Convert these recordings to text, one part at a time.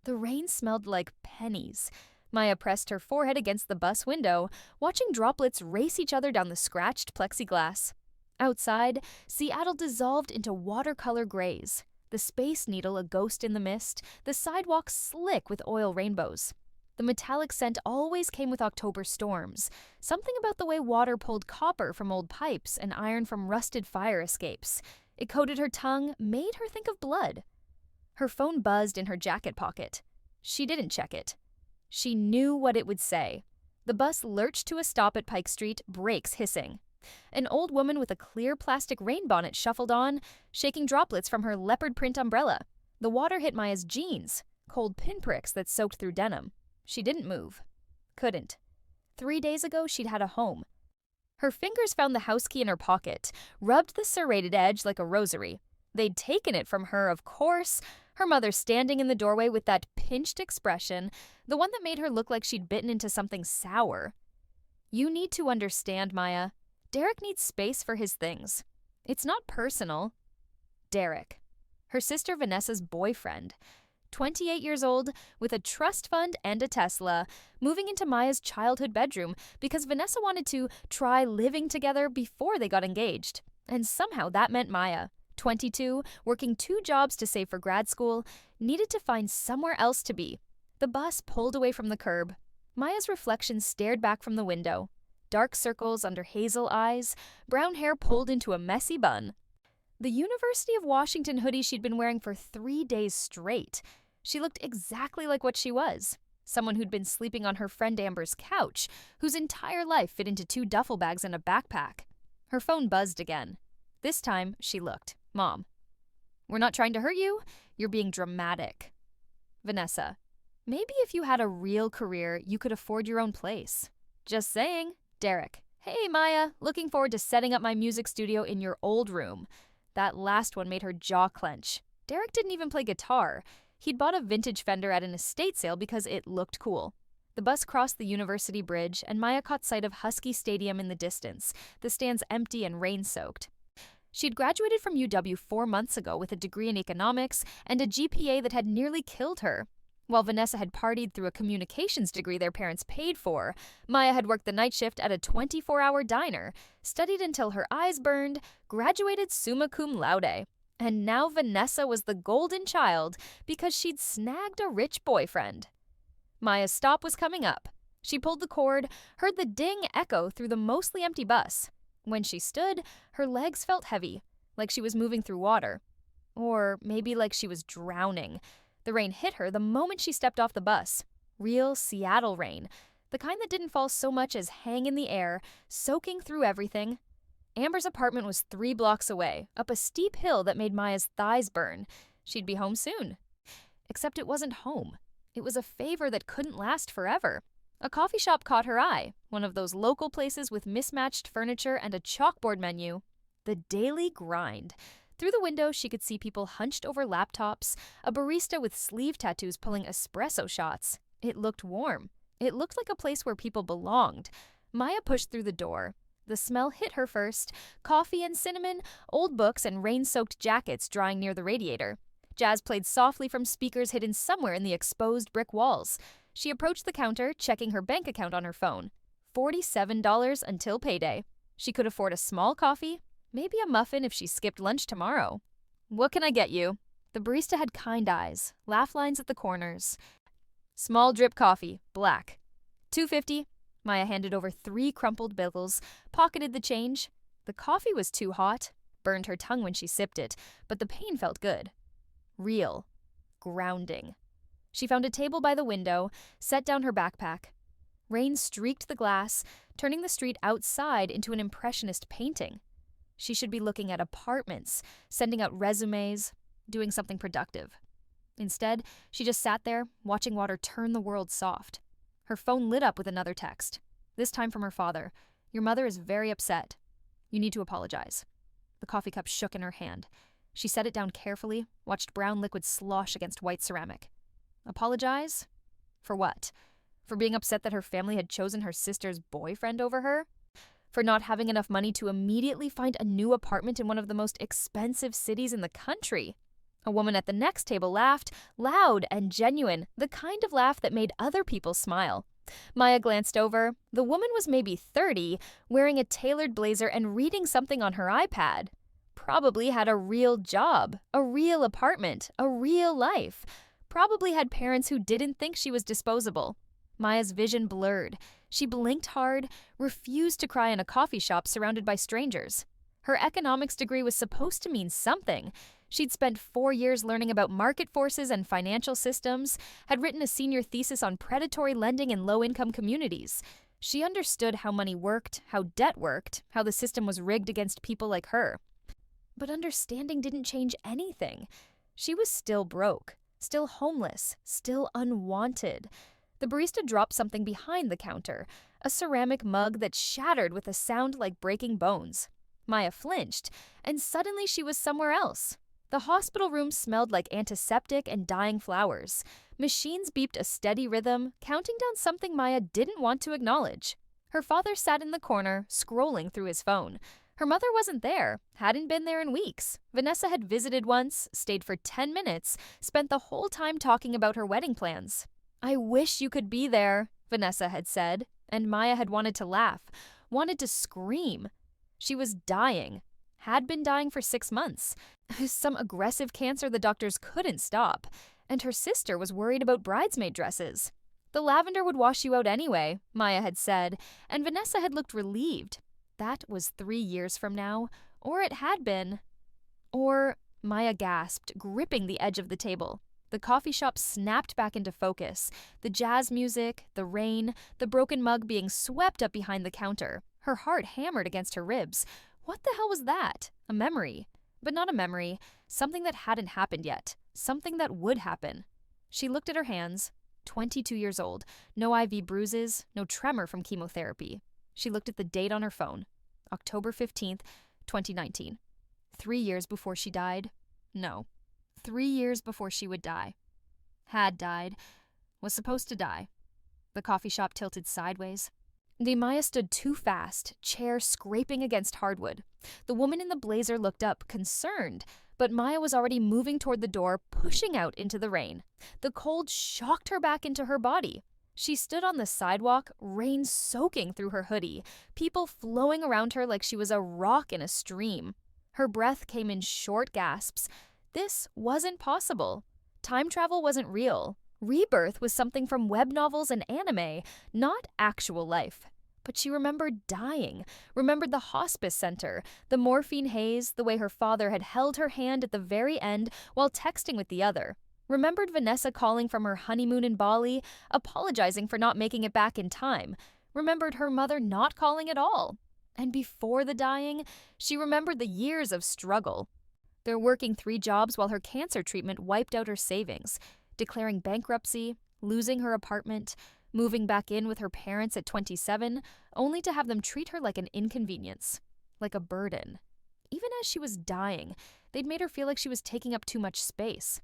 The rain smelled like pennies. Maya pressed her forehead against the bus window, watching droplets race each other down the scratched plexiglass. Outside, Seattle dissolved into watercolor grays. The Space Needle a ghost in the mist, the sidewalk slick with oil rainbows. The metallic scent always came with October storms. Something about the way water pulled copper from old pipes and iron from rusted fire escapes. It coated her tongue, made her think of blood. Her phone buzzed in her jacket pocket. She didn't check it. She knew what it would say. The bus lurched to a stop at Pike Street, brakes hissing. An old woman with a clear plastic rain bonnet shuffled on, shaking droplets from her leopard print umbrella. The water hit Maya's jeans, cold pinpricks that soaked through denim. She didn't move. Couldn't. 3 days ago, she'd had a home. Her fingers found the house key in her pocket, rubbed the serrated edge like a rosary. They'd taken it from her, of course. Her mother standing in the doorway with that pinched expression, the one that made her look like she'd bitten into something sour. You need to understand, Maya. Derek needs space for his things. It's not personal. Derek. Her sister Vanessa's boyfriend. 28 years old, with a trust fund and a Tesla, moving into Maya's childhood bedroom because Vanessa wanted to try living together before they got engaged. And somehow that meant Maya, 22, working 2 jobs to save for grad school, needed to find somewhere else to be. The bus pulled away from the curb. Maya's reflection stared back from the window. Dark circles under hazel eyes, brown hair pulled into a messy bun. The University of Washington hoodie she'd been wearing for 3 days straight. She looked exactly like what she was. Someone who'd been sleeping on her friend Amber's couch, whose entire life fit into 2 duffel bags and a backpack. Her phone buzzed again. This time, she looked. Mom. We're not trying to hurt you. You're being dramatic. Vanessa. Maybe if you had a real career, you could afford your own place. Just saying. Derek. Hey, Maya. Looking forward to setting up my music studio in your old room. That last one made her jaw clench. Derek didn't even play guitar. He'd bought a vintage Fender at an estate sale because it looked cool. The bus crossed the University Bridge, and Maya caught sight of Husky Stadium in the distance, the stands empty and rain-soaked. She'd graduated from UW 4 months ago with a degree in economics and a GPA that had nearly killed her. While Vanessa had partied through a communications degree their parents paid for, Maya had worked the night shift at a 24-hour diner, studied until her eyes burned, graduated summa cum laude. And now Vanessa was the golden child because she'd snagged a rich boyfriend. Maya's stop was coming up. She pulled the cord, heard the ding echo through the mostly empty bus. When she stood, her legs felt heavy, like she was moving through water. Or maybe like she was drowning. The rain hit her the moment she stepped off the bus. Real Seattle rain. The kind that didn't fall so much as hang in the air, soaking through everything. Amber's apartment was 3 blocks away, up a steep hill that made Maya's thighs burn. She'd be home soon. Except it wasn't home. It was a favor that couldn't last forever. A coffee shop caught her eye, one of those local places with mismatched furniture and a chalkboard menu. The daily grind. Through the window, she could see people hunched over laptops, a barista with sleeve tattoos pulling espresso shots. It looked warm. It looked like a place where people belonged. Maya pushed through the door. The smell hit her first. Coffee and cinnamon, old books and rain-soaked jackets drying near the radiator. Jazz played softly from speakers hidden somewhere in the exposed brick walls. She approached the counter, checking her bank account on her phone. $47 until payday. She could afford a small coffee, maybe a muffin if she skipped lunch tomorrow. What can I get you? The barista had kind eyes, laugh lines at the corners. Small drip coffee, black. $2.50. Maya handed over 3 crumpled bills, pocketed the change. The coffee was too hot, burned her tongue when she sipped it, but the pain felt good. Real. Grounding. She found a table by the window, set down her backpack. Rain streaked the glass, turning the street outside into an impressionist painting. She should be looking at apartments, sending out resumes, doing something productive. Instead, she just sat there, watching water turn the world soft. Her phone lit up with another text, this time from her father. Your mother is very upset. You need to apologize. The coffee cup shook in her hand. She set it down carefully, watched brown liquid slosh against white ceramic. Apologize? For what? For being upset that her family had chosen her sister's boyfriend over her? For not having enough money to immediately find a new apartment in one of the most expensive cities in the country? A woman at the next table laughed, loud and genuine, the kind of laugh that made other people smile. Maya glanced over. The woman was maybe 30, wearing a tailored blazer and reading something on her iPad. Probably had a real job, a real apartment, a real life. Probably had parents who didn't think she was disposable. Maya's vision blurred. She blinked hard, refused to cry in a coffee shop surrounded by strangers. Her economics degree was supposed to mean something. She'd spent 4 years learning about market forces and financial systems, had written a senior thesis on predatory lending in low-income communities. She understood how money worked, how debt worked, how the system was rigged against people like her. But understanding didn't change anything. She was still broke, still homeless, still unwanted. The barista dropped something behind the counter, a ceramic mug that shattered with a sound like breaking bones. Maya flinched, and suddenly she was somewhere else. The hospital room smelled like antiseptic and dying flowers. Machines beeped a steady rhythm, counting down something Maya didn't want to acknowledge. Her father sat in the corner, scrolling through his phone. Her mother wasn't there, hadn't been there in weeks. Vanessa had visited once, stayed for 10 minutes, spent the whole time talking about her wedding plans. "I wish you could be there," Vanessa had said, and Maya had wanted to laugh, wanted to scream. She was dying, had been dying for 6 months. Some aggressive cancer the doctors couldn't stop, and her sister was worried about bridesmaid dresses. The lavender would wash you out anyway, Maya had said, and Vanessa had looked relieved. That was 3 years from now, or it had been. Or, Maya gasped, gripping the edge of the table. The coffee shop snapped back into focus. The jazz music, the rain, the broken mug being swept up behind the counter. Her heart hammered against her ribs. What the hell was that? A memory. But not a memory. Something that hadn't happened yet. Something that would happen. She looked at her hands. 22 years old. No IV bruises. No tremor from chemotherapy. She looked at the date on her phone. October 15th, 2019. 3 years before she died? No. 3 years before she would die. Had died. Was supposed to die. The coffee shop tilted sideways. Maya stood too fast, chair scraping against hardwood. The woman in the blazer looked up, concerned, but Maya was already moving toward the door, pushing out into the rain. The cold shocked her back into her body. She stood on the sidewalk, rain soaking through her hoodie, people flowing around her like she was a rock in a stream. Her breath came in short gasps. This wasn't possible. Time travel wasn't real. Rebirth was something from web novels and anime, not actual life. But she remembered dying, remembered the hospice center, the morphine haze, the way her father had held her hand at the very end while texting with the other. Remembered Vanessa calling from her honeymoon in Bali, apologizing for not making it back in time. Remembered her mother not calling at all. And before the dying, she remembered the years of struggle. They're working 3 jobs while her cancer treatment wiped out her savings, declaring bankruptcy, losing her apartment, moving back in with her parents at 27, only to have them treat her like an inconvenience, like a burden. Even as she was dying, they'd made her feel like she was taking up too much space.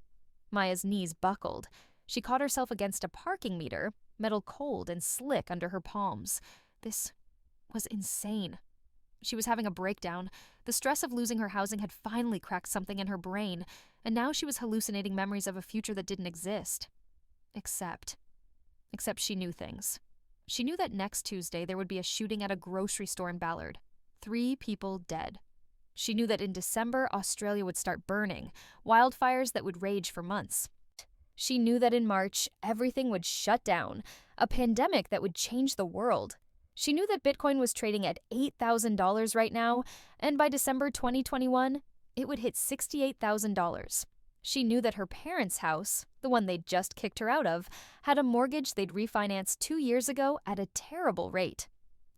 Maya's knees buckled. She caught herself against a parking meter, metal cold and slick under her palms. This was insane. She was having a breakdown. The stress of losing her housing had finally cracked something in her brain, and now she was hallucinating memories of a future that didn't exist. Except she knew things. She knew that next Tuesday there would be a shooting at a grocery store in Ballard. 3 people dead. She knew that in December, Australia would start burning, wildfires that would rage for months. She knew that in March, everything would shut down, a pandemic that would change the world. She knew that Bitcoin was trading at $8,000 right now, and by December 2021, it would hit $68,000. She knew that her parents' house, the one they'd just kicked her out of, had a mortgage they'd refinanced 2 years ago at a terrible rate.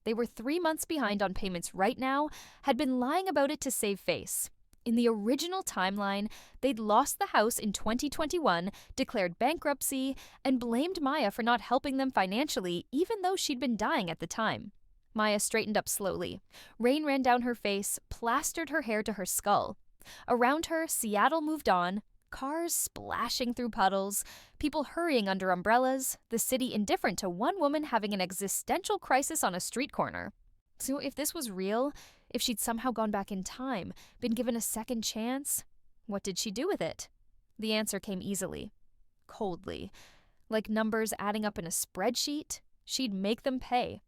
They were 3 months behind on payments right now, had been lying about it to save face. In the original timeline, they'd lost the house in 2021, declared bankruptcy, and blamed Maya for not helping them financially, even though she'd been dying at the time. Maya straightened up slowly. Rain ran down her face, plastered her hair to her skull. Around her, Seattle moved on, cars splashing through puddles, people hurrying under umbrellas, the city indifferent to one woman having an existential crisis on a street corner. So if this was real, if she'd somehow gone back in time, been given a second chance, what did she do with it? The answer came easily, coldly. Like numbers adding up in a spreadsheet, she'd make them pay.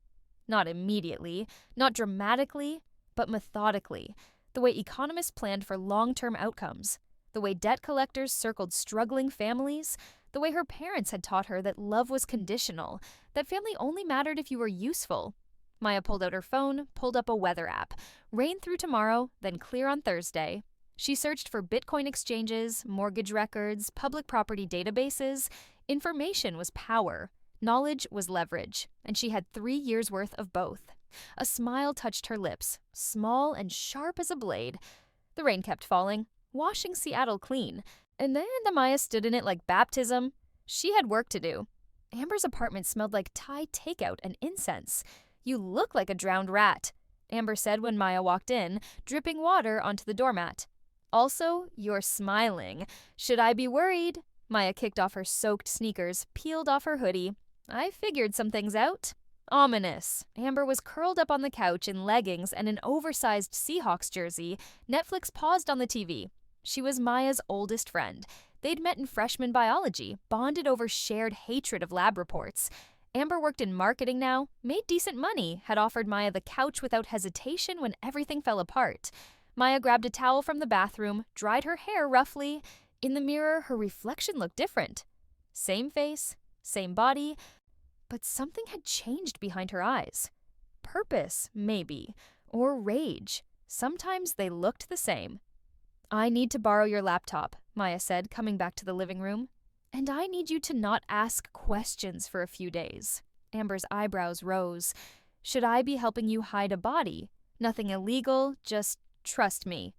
Not immediately, not dramatically, but methodically, the way economists planned for long-term outcomes, the way debt collectors circled struggling families, the way her parents had taught her that love was conditional, that family only mattered if you were useful. Maya pulled out her phone, pulled up a weather app. Rain through tomorrow, then clear on Thursday. She searched for Bitcoin exchanges, mortgage records, public property databases. Information was power. Knowledge was leverage, and she had 3 years' worth of both. A smile touched her lips, small and sharp as a blade. The rain kept falling, washing Seattle clean, and then Maya stood in it like baptism. She had work to do. Amber's apartment smelled like Thai takeout and incense. "You look like a drowned rat," Amber said when Maya walked in, dripping water onto the doormat. "Also, you're smiling. Should I be worried?" Maya kicked off her soaked sneakers, peeled off her hoodie. "I figured some things out." Ominous. Amber was curled up on the couch in leggings and an oversized Seahawks jersey. Netflix paused on the TV. She was Maya's oldest friend. They'd met in freshman biology, bonded over shared hatred of lab reports. Amber worked in marketing now, made decent money, had offered Maya the couch without hesitation when everything fell apart. Maya grabbed a towel from the bathroom, dried her hair roughly. In the mirror, her reflection looked different. Same face, same body, but something had changed behind her eyes. Purpose, maybe, or rage. Sometimes they looked the same. "I need to borrow your laptop," Maya said, coming back to the living room. "And I need you to not ask questions for a few days." Amber's eyebrows rose. "Should I be helping you hide a body? Nothing illegal, just trust me."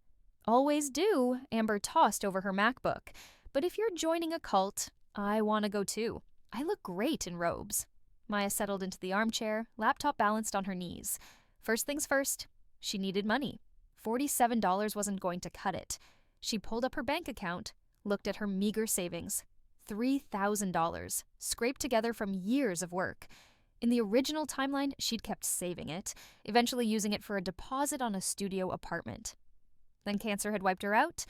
"Always do," Amber tossed over her MacBook. "But if you're joining a cult, I want to go too. I look great in robes." Maya settled into the armchair, laptop balanced on her knees. First things first, she needed money. $47 wasn't going to cut it. She pulled up her bank account, looked at her meager savings. $3,000, scraped together from years of work. In the original timeline, she'd kept saving it, eventually using it for a deposit on a studio apartment. Then cancer had wiped her out,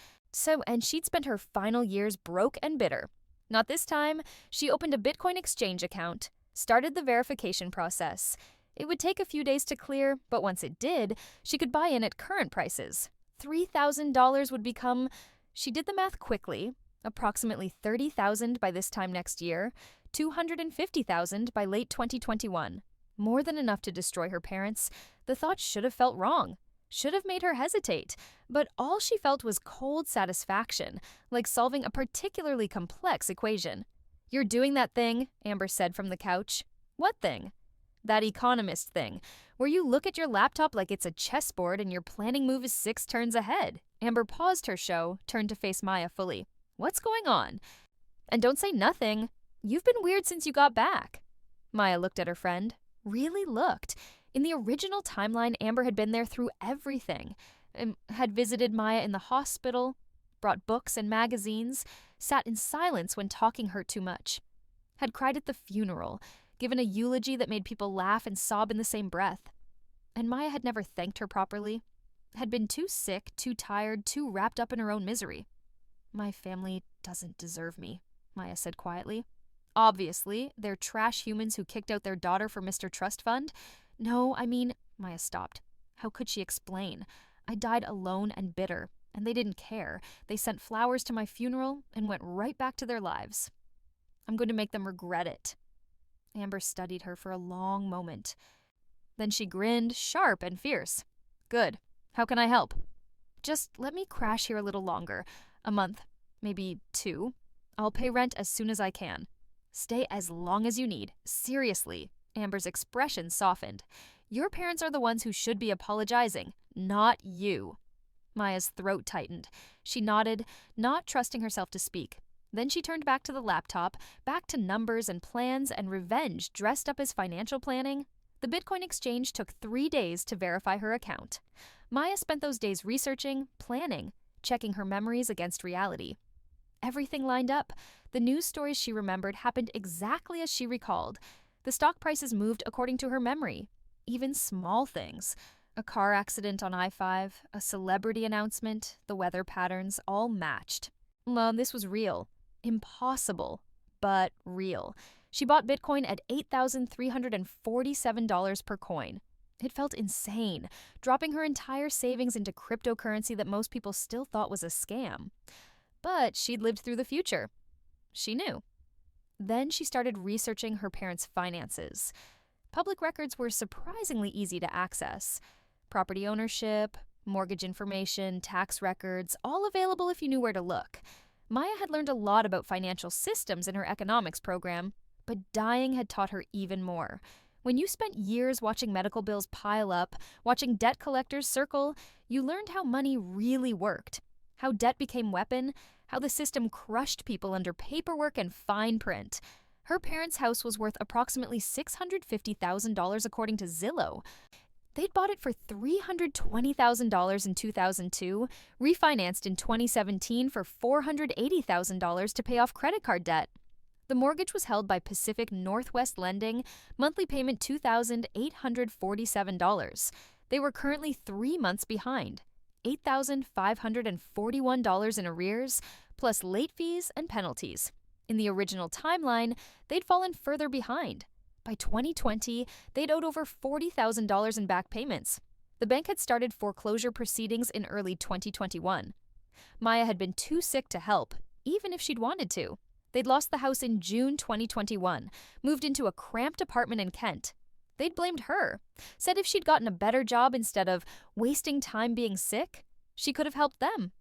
and she'd spent her final years broke and bitter. Not this time. She opened a Bitcoin exchange account, started the verification process. It would take a few days to clear, but once it did, she could buy in at current prices. $3,000 would become, she did the math quickly, approximately $30,000 by this time next year, $250,000 by late 2021. More than enough to destroy her parents. The thought should have felt wrong, should have made her hesitate, but all she felt was cold satisfaction, like solving a particularly complex equation. "You're doing that thing," Amber said from the couch. "What thing?" "That economist thing, where you look at your laptop like it's a chessboard and your planning move is 6 turns ahead." Amber paused her show, turned to face Maya fully. "What's going on? And don't say nothing. You've been weird since you got back." Maya looked at her friend. Really looked. In the original timeline, Amber had been there through everything. Had visited Maya in the hospital, brought books and magazines, sat in silence when talking hurt too much. Had cried at the funeral, given a eulogy that made people laugh and sob in the same breath. And Maya had never thanked her properly. Had been too sick, too tired, too wrapped up in her own misery. "My family doesn't deserve me," Maya said quietly. "Obviously, they're trash humans who kicked out their daughter for Mr. Trust Fund. No, I mean," Maya stopped. How could she explain? "I died alone and bitter, and they didn't care. They sent flowers to my funeral and went right back to their lives. I'm going to make them regret it." Amber studied her for a long moment. Then she grinned, sharp and fierce. "Good. How can I help?" "Just let me crash here a little longer. A month, maybe 2. I'll pay rent as soon as I can." "Stay as long as you need. Seriously." Amber's expression softened. "Your parents are the ones who should be apologizing, not you." Maya's throat tightened. She nodded, not trusting herself to speak. Then she turned back to the laptop, back to numbers and plans and revenge dressed up as financial planning. The Bitcoin exchange took 3 days to verify her account. Maya spent those days researching, planning, checking her memories against reality. Everything lined up. The news stories she remembered happened exactly as she recalled. The stock prices moved according to her memory. Even small things. A car accident on I-5, a celebrity announcement, the weather patterns, all matched. Well, this was real. Impossible, but real. She bought Bitcoin at $8,347 per coin. It felt insane, dropping her entire savings into cryptocurrency that most people still thought was a scam. But she'd lived through the future. She knew. Then she started researching her parents' finances. Public records were surprisingly easy to access. Property ownership, mortgage information, tax records, all available if you knew where to look. Maya had learned a lot about financial systems in her economics program, but dying had taught her even more. When you spent years watching medical bills pile up, watching debt collectors circle, you learned how money really worked, how debt became weapon, how the system crushed people under paperwork and fine print. Her parents' house was worth approximately $650,000 according to Zillow. They'd bought it for $320,000 in 2002, refinanced in 2017 for $480,000 to pay off credit card debt. The mortgage was held by Pacific Northwest Lending, monthly payment $2,847. They were currently 3 months behind, $8,541 in arrears, plus late fees and penalties. In the original timeline, they'd fallen further behind. By 2020, they'd owed over $40,000 in back payments. The bank had started foreclosure proceedings in early 2021. Maya had been too sick to help, even if she'd wanted to. They'd lost the house in June 2021, moved into a cramped apartment in Kent. They'd blamed her, said if she'd gotten a better job instead of wasting time being sick, she could have helped them.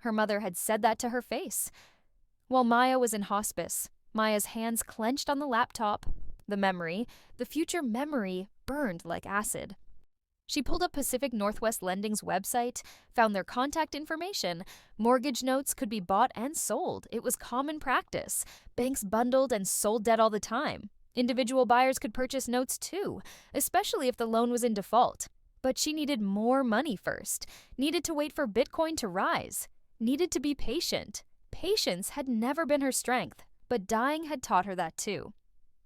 Her mother had said that to her face. While Maya was in hospice, Maya's hands clenched on the laptop. The future memory, burned like acid. She pulled up Pacific Northwest Lending's website, found their contact information. Mortgage notes could be bought and sold. It was common practice. Banks bundled and sold debt all the time. Individual buyers could purchase notes too, especially if the loan was in default. But she needed more money first, needed to wait for Bitcoin to rise, needed to be patient. Patience had never been her strength, but dying had taught her that too.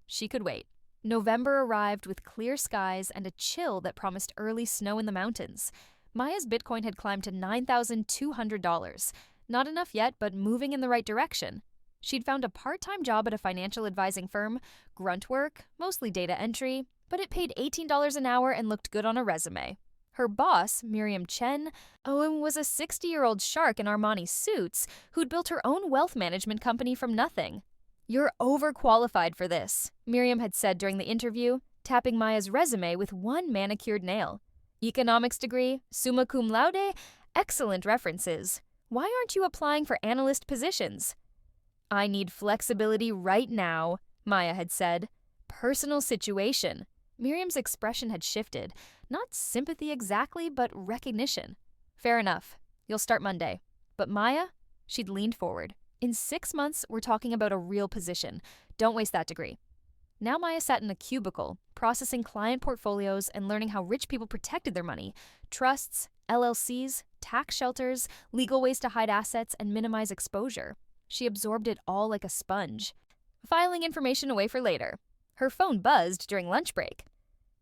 She could wait. November arrived with clear skies and a chill that promised early snow in the mountains. Maya's Bitcoin had climbed to $9,200. Not enough yet, but moving in the right direction. She'd found a part-time job at a financial advising firm, grunt work, mostly data entry, but it paid $18 an hour and looked good on a resume. Her boss, Miriam Chen, was a 60-year-old shark in Armani suits who'd built her own wealth management company from nothing. "You're overqualified for this," Miriam had said during the interview, tapping Maya's resume with one manicured nail. "Economics degree, summa cum laude, excellent references. Why aren't you applying for analyst positions?" "I need flexibility right now," Maya had said. "Personal situation." Miriam's expression had shifted. Not sympathy exactly, but recognition. "Fair enough. You'll start Monday." But Maya? She'd leaned forward. "In 6 months, we're talking about a real position. Don't waste that degree." Now Maya sat in a cubicle, processing client portfolios and learning how rich people protected their money. Trusts, LLCs, tax shelters, legal ways to hide assets and minimize exposure. She absorbed it all like a sponge, filing information away for later. Her phone buzzed during lunch break.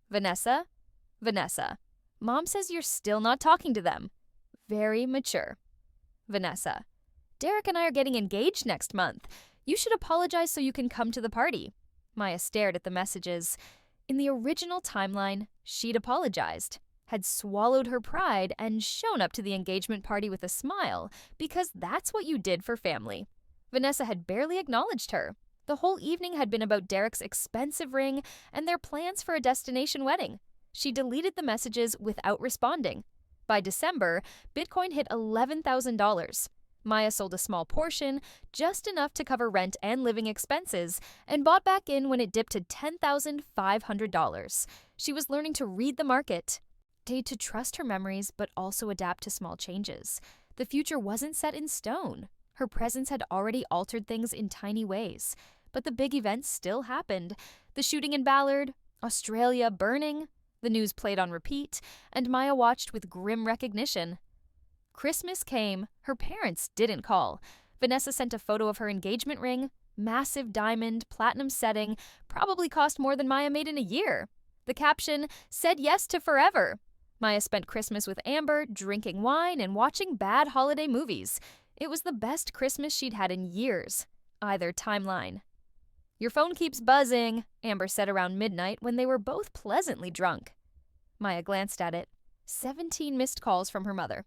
"Vanessa? Vanessa. Mom says you're still not talking to them." Very mature. "Vanessa. Derek and I are getting engaged next month. You should apologize so you can come to the party." Maya stared at the messages. In the original timeline, she'd apologized, had swallowed her pride, and shown up to the engagement party with a smile, because that's what you did for family. Vanessa had barely acknowledged her. The whole evening had been about Derek's expensive ring and their plans for a destination wedding. She deleted the messages without responding. By December, Bitcoin hit $11,000. Maya sold a small portion, just enough to cover rent and living expenses, and bought back in when it dipped to $10,500. She was learning to read the market, to trust her memories, but also adapt to small changes. The future wasn't set in stone. Her presence had already altered things in tiny ways. But the big events still happened. The shooting in Ballard, Australia burning, the news played on repeat, and Maya watched with grim recognition. Christmas came. Her parents didn't call. Vanessa sent a photo of her engagement ring. Massive diamond, platinum setting, probably cost more than Maya made in a year. The caption said yes to forever. Maya spent Christmas with Amber, drinking wine and watching bad holiday movies. It was the best Christmas she'd had in years. Either timeline. Your phone keeps buzzing, Amber said around midnight when they were both pleasantly drunk. Maya glanced at it. 17 missed calls from her mother.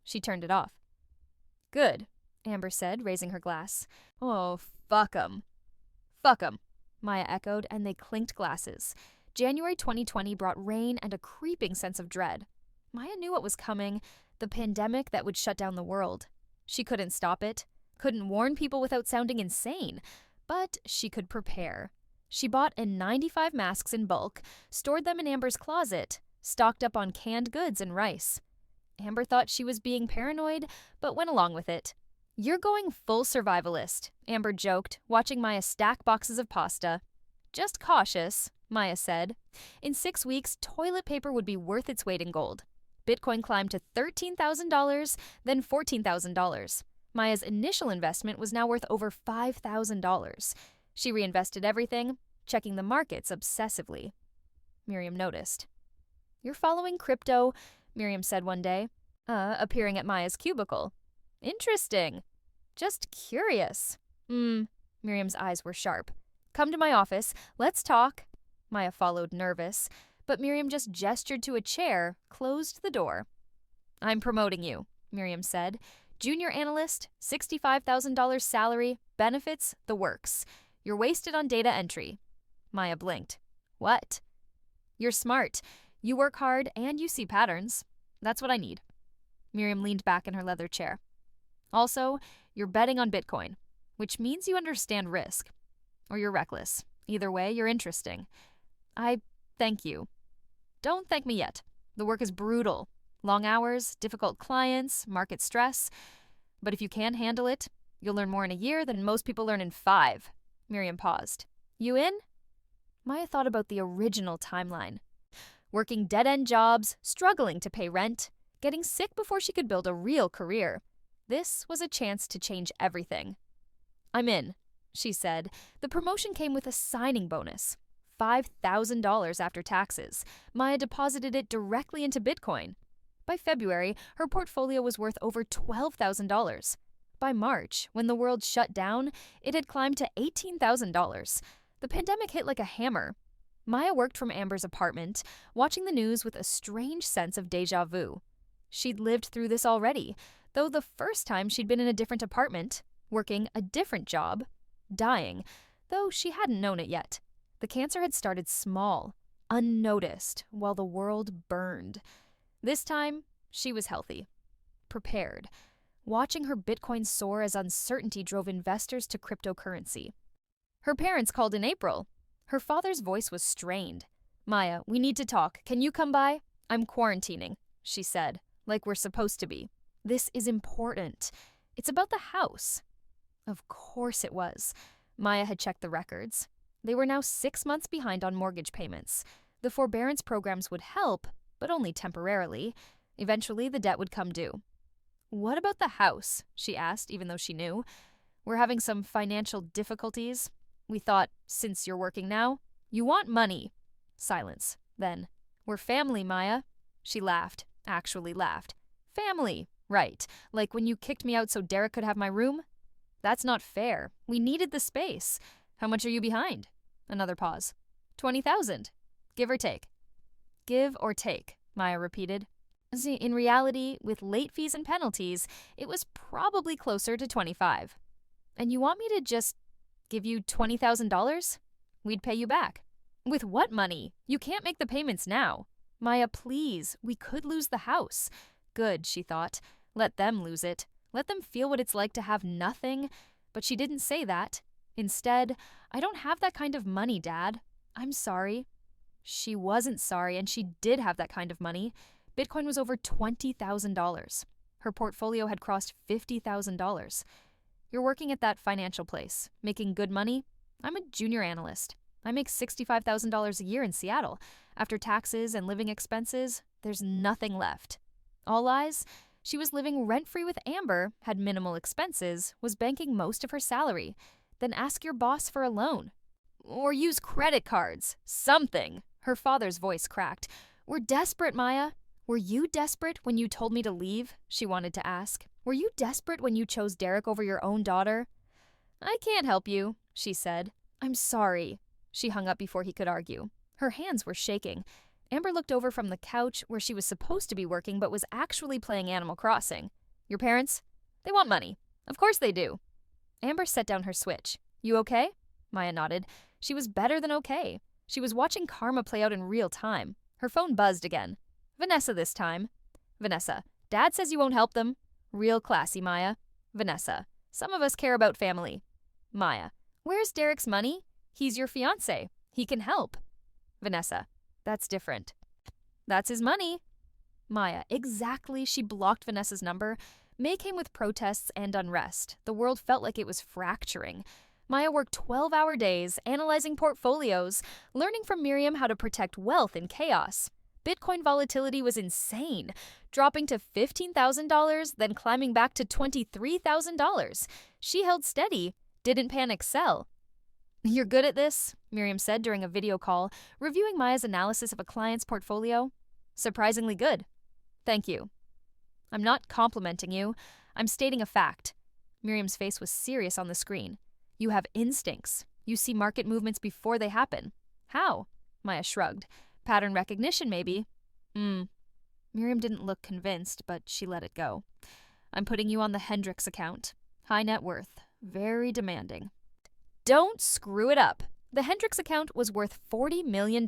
She turned it off. Good, Amber said, raising her glass. Oh, fuck 'em. Fuck 'em, Maya echoed, and they clinked glasses. January 2020 brought rain and a creeping sense of dread. Maya knew what was coming, the pandemic that would shut down the world. She couldn't stop it, couldn't warn people without sounding insane, but she could prepare. She bought in 95 masks in bulk, stored them in Amber's closet, stocked up on canned goods and rice. Amber thought she was being paranoid, but went along with it. You're going full survivalist, Amber joked, watching Maya stack boxes of pasta. Just cautious, Maya said. In 6 weeks, toilet paper would be worth its weight in gold. Bitcoin climbed to $13,000, then $14,000. Maya's initial investment was now worth over $5,000. She reinvested everything, checking the markets obsessively. Miriam noticed. You're following crypto, Miriam said one day, appearing at Maya's cubicle. Interesting. Just curious. Miriam's eyes were sharp. Come to my office. Let's talk. Maya followed, nervous, but Miriam just gestured to a chair, closed the door. I'm promoting you, Miriam said. Junior analyst, $65,000 salary, benefits, the works. You're wasted on data entry. Maya blinked. What? You're smart. You work hard and you see patterns. That's what I need. Miriam leaned back in her leather chair. Also, you're betting on Bitcoin, which means you understand risk. Or you're reckless. Either way, you're interesting. I thank you. Don't thank me yet. The work is brutal. Long hours, difficult clients, market stress. But if you can handle it, you'll learn more in a year than most people learn in 5. Miriam paused. You in? Maya thought about the original timeline. Working dead-end jobs, struggling to pay rent, getting sick before she could build a real career. This was a chance to change everything. I'm in, she said. The promotion came with a signing bonus. $5,000 after taxes. Maya deposited it directly into Bitcoin. By February, her portfolio was worth over $12,000. By March, when the world shut down, it had climbed to $18,000. The pandemic hit like a hammer. Maya worked from Amber's apartment, watching the news with a strange sense of déjà vu. She'd lived through this already, though the first time she'd been in a different apartment, working a different job, dying, though she hadn't known it yet. The cancer had started small, unnoticed, while the world burned. This time, she was healthy, prepared, watching her Bitcoin soar as uncertainty drove investors to cryptocurrency. Her parents called in April. Her father's voice was strained. Maya, we need to talk. Can you come by? I'm quarantining, she said, like we're supposed to be. This is important. It's about the house. Of course it was. Maya had checked the records. They were now 6 months behind on mortgage payments. The forbearance programs would help, but only temporarily. Eventually, the debt would come due. What about the house? She asked, even though she knew. We're having some financial difficulties. We thought, since you're working now, you want money. Silence. Then, we're family, Maya. She laughed, actually laughed. Family, right. Like when you kicked me out so Derek could have my room? That's not fair. We needed the space. How much are you behind? Another pause. 20,000. Give or take. Give or take, Maya repeated. See, in reality, with late fees and penalties, it was probably closer to 25. And you want me to just give you $20,000? We'd pay you back. With what money? You can't make the payments now. Maya, please, we could lose the house. Good, she thought. Let them lose it. Let them feel what it's like to have nothing. But she didn't say that. Instead, I don't have that kind of money, Dad. I'm sorry. She wasn't sorry, and she did have that kind of money. Bitcoin was over $20,000. Her portfolio had crossed $50,000. You're working at that financial place, making good money? I'm a junior analyst. I make $65,000 a year in Seattle. After taxes and living expenses, there's nothing left. All eyes, she was living rent-free with Amber, had minimal expenses, was banking most of her salary. Then ask your boss for a loan. Or use credit cards. Something. Her father's voice cracked. We're desperate, Maya. Were you desperate when you told me to leave? She wanted to ask. Were you desperate when you chose Derek over your own daughter? I can't help you, she said. I'm sorry. She hung up before he could argue. Her hands were shaking. Amber looked over from the couch where she was supposed to be working but was actually playing Animal Crossing. Your parents? They want money. Of course they do. Amber set down her Switch. You okay? Maya nodded. She was better than okay. She was watching karma play out in real time. Her phone buzzed again. Vanessa this time. Vanessa, Dad says you won't help them. Real classy, Maya. Vanessa, some of us care about family. Maya, where's Derek's money? He's your fiancé. He can help. Vanessa, that's different. That's his money. Maya, exactly. She blocked Vanessa's number. May came with protests and unrest. The world felt like it was fracturing. Maya worked 12-hour days, analyzing portfolios, learning from Miriam how to protect wealth in chaos. Bitcoin volatility was insane, dropping to $15,000, then climbing back to $23,000. She held steady, didn't panic sell. You're good at this, Miriam said during a video call, reviewing Maya's analysis of a client's portfolio. Surprisingly good. Thank you. I'm not complimenting you. I'm stating a fact. Miriam's face was serious on the screen. You have instincts. You see market movements before they happen. How? Maya shrugged. Pattern recognition, maybe. Miriam didn't look convinced, but she let it go. I'm putting you on the Hendricks account. High net worth. Very demanding. Don't screw it up. The Hendricks account was worth $40 million.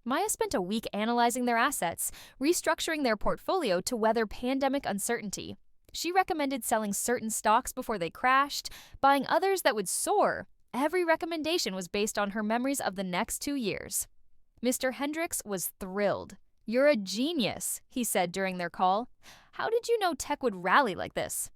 Maya spent a week analyzing their assets, restructuring their portfolio to weather pandemic uncertainty. She recommended selling certain stocks before they crashed, buying others that would soar. Every recommendation was based on her memories of the next 2 years. Mr. Hendricks was thrilled. You're a genius, he said during their call. How did you know tech would rally like this?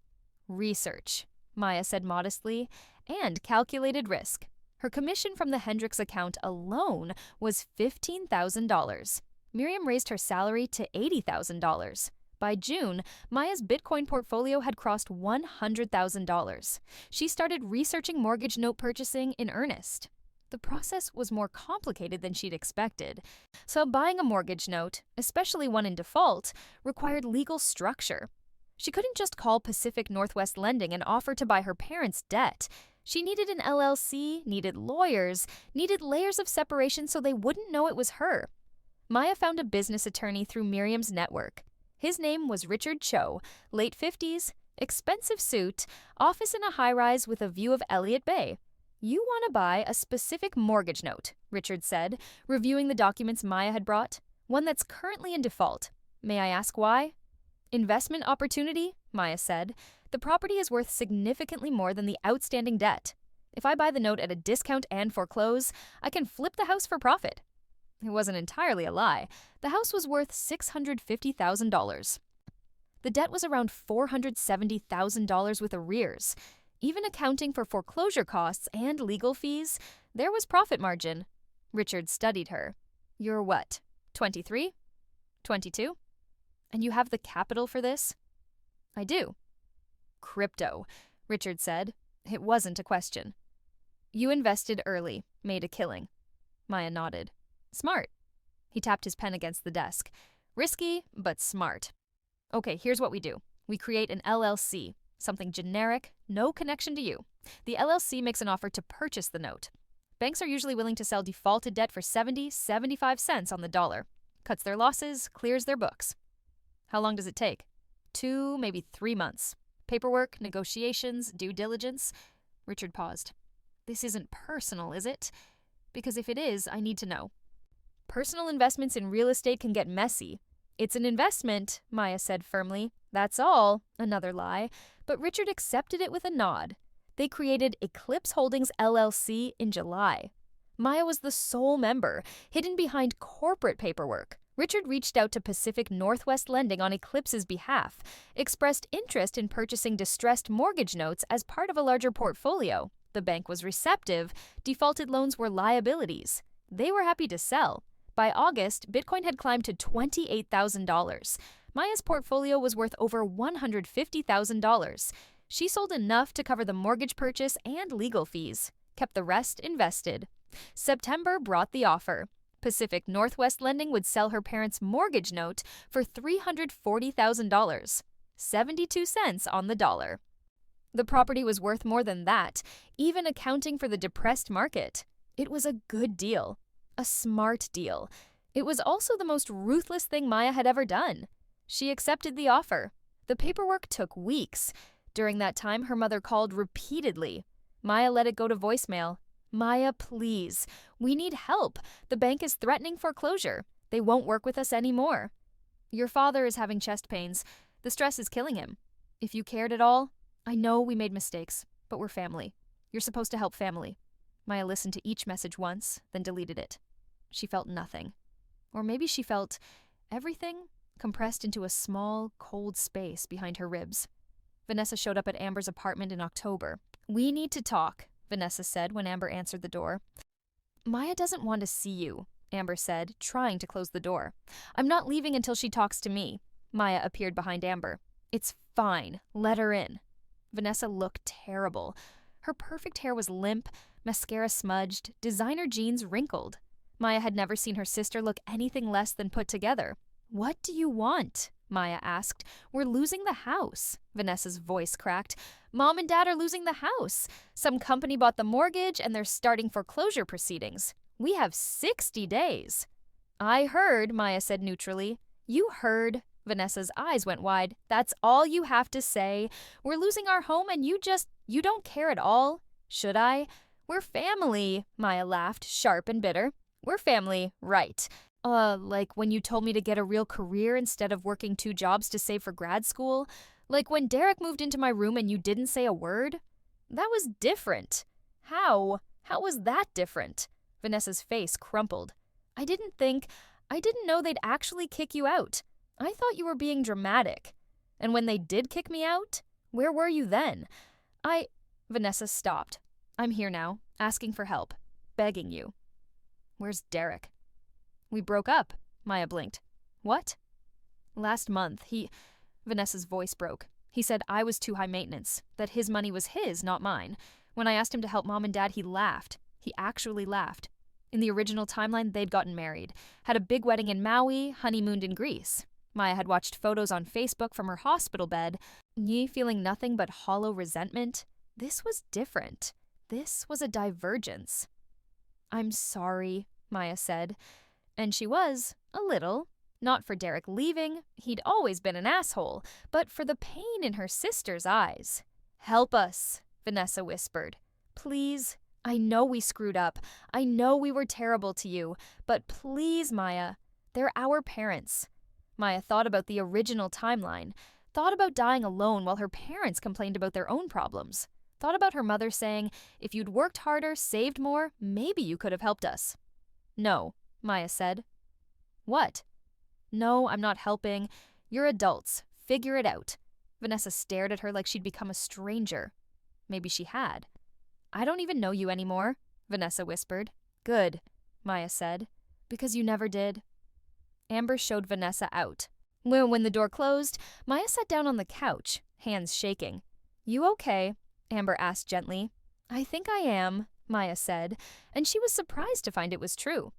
Research, Maya said modestly, and calculated risk. Her commission from the Hendricks account alone was $15,000. Miriam raised her salary to $80,000. By June, Maya's Bitcoin portfolio had crossed $100,000. She started researching mortgage note purchasing in earnest. The process was more complicated than she'd expected. So buying a mortgage note, especially one in default, required legal structure. She couldn't just call Pacific Northwest Lending and offer to buy her parents' debt. She needed an LLC, needed lawyers, needed layers of separation so they wouldn't know it was her. Maya found a business attorney through Miriam's network. His name was Richard Cho, late 50s, expensive suit, office in a high-rise with a view of Elliott Bay. You want to buy a specific mortgage note, Richard said, reviewing the documents Maya had brought. One that's currently in default. May I ask why? Investment opportunity, Maya said. The property is worth significantly more than the outstanding debt. If I buy the note at a discount and foreclose, I can flip the house for profit. It wasn't entirely a lie. The house was worth $650,000. The debt was around $470,000 with arrears. Even accounting for foreclosure costs and legal fees, there was profit margin. Richard studied her. You're what, 23? 22? And you have the capital for this? I do. Crypto, Richard said. It wasn't a question. You invested early, made a killing. Maya nodded. Smart. He tapped his pen against the desk. Risky, but smart. Okay, here's what we do. We create an LLC, something generic, no connection to you. The LLC makes an offer to purchase the note. Banks are usually willing to sell defaulted debt for 75 cents on the dollar. Cuts their losses, clears their books. How long does it take? 2, maybe 3 months. Paperwork, negotiations, due diligence. Richard paused. This isn't personal, is it? Because if it is, I need to know. Personal investments in real estate can get messy. It's an investment, Maya said firmly. That's all. Another lie. But Richard accepted it with a nod. They created Eclipse Holdings LLC in July. Maya was the sole member, hidden behind corporate paperwork. Richard reached out to Pacific Northwest Lending on Eclipse's behalf, expressed interest in purchasing distressed mortgage notes as part of a larger portfolio. The bank was receptive. Defaulted loans were liabilities. They were happy to sell. By August, Bitcoin had climbed to $28,000. Maya's portfolio was worth over $150,000. She sold enough to cover the mortgage purchase and legal fees, kept the rest invested. September brought the offer. Pacific Northwest Lending would sell her parents' mortgage note for $340,000. 72 cents on the dollar. The property was worth more than that, even accounting for the depressed market. It was a good deal. A smart deal. It was also the most ruthless thing Maya had ever done. She accepted the offer. The paperwork took weeks. During that time, her mother called repeatedly. Maya let it go to voicemail. Maya, please. We need help. The bank is threatening foreclosure. They won't work with us anymore. Your father is having chest pains. The stress is killing him. If you cared at all, I know we made mistakes, but we're family. You're supposed to help family. Maya listened to each message once, then deleted it. She felt nothing. Or maybe she felt everything compressed into a small, cold space behind her ribs. Vanessa showed up at Amber's apartment in October. We need to talk, Vanessa said when Amber answered the door. Maya doesn't want to see you, Amber said, trying to close the door. I'm not leaving until she talks to me. Maya appeared behind Amber. It's fine. Let her in. Vanessa looked terrible. Her perfect hair was limp, mascara smudged, designer jeans wrinkled. Maya had never seen her sister look anything less than put together. What do you want? Maya asked. We're losing the house. Vanessa's voice cracked. Mom and Dad are losing the house. Some company bought the mortgage and they're starting foreclosure proceedings. We have 60 days. I heard, Maya said neutrally. You heard. Vanessa's eyes went wide. That's all you have to say. We're losing our home and you don't care at all. Should I? We're family. Maya laughed, sharp and bitter. We're family, right. Like when you told me to get a real career instead of working 2 jobs to save for grad school? Like when Derek moved into my room and you didn't say a word? That was different. How? How was that different? Vanessa's face crumpled. I didn't know they'd actually kick you out. I thought you were being dramatic. And when they did kick me out, where were you then? Vanessa stopped. I'm here now, asking for help, begging you. Where's Derek? We broke up, Maya blinked. What? Last month, Vanessa's voice broke. He said I was too high maintenance, that his money was his, not mine. When I asked him to help Mom and Dad, he laughed. He actually laughed. In the original timeline, they'd gotten married, had a big wedding in Maui, honeymooned in Greece. Maya had watched photos on Facebook from her hospital bed, feeling nothing but hollow resentment. This was different. This was a divergence. I'm sorry, Maya said. And she was, a little. Not for Derek leaving, he'd always been an asshole, but for the pain in her sister's eyes. Help us, Vanessa whispered. Please, I know we screwed up. I know we were terrible to you, but please, Maya, they're our parents. Maya thought about the original timeline, thought about dying alone while her parents complained about their own problems, thought about her mother saying, if you'd worked harder, saved more, maybe you could have helped us. No, Maya said. What? No, I'm not helping. You're adults. Figure it out. Vanessa stared at her like she'd become a stranger. Maybe she had. I don't even know you anymore, Vanessa whispered. Good, Maya said. Because you never did. Amber showed Vanessa out. When the door closed, Maya sat down on the couch, hands shaking. You okay? Amber asked gently. I think I am, Maya said, and she was surprised to find it was true.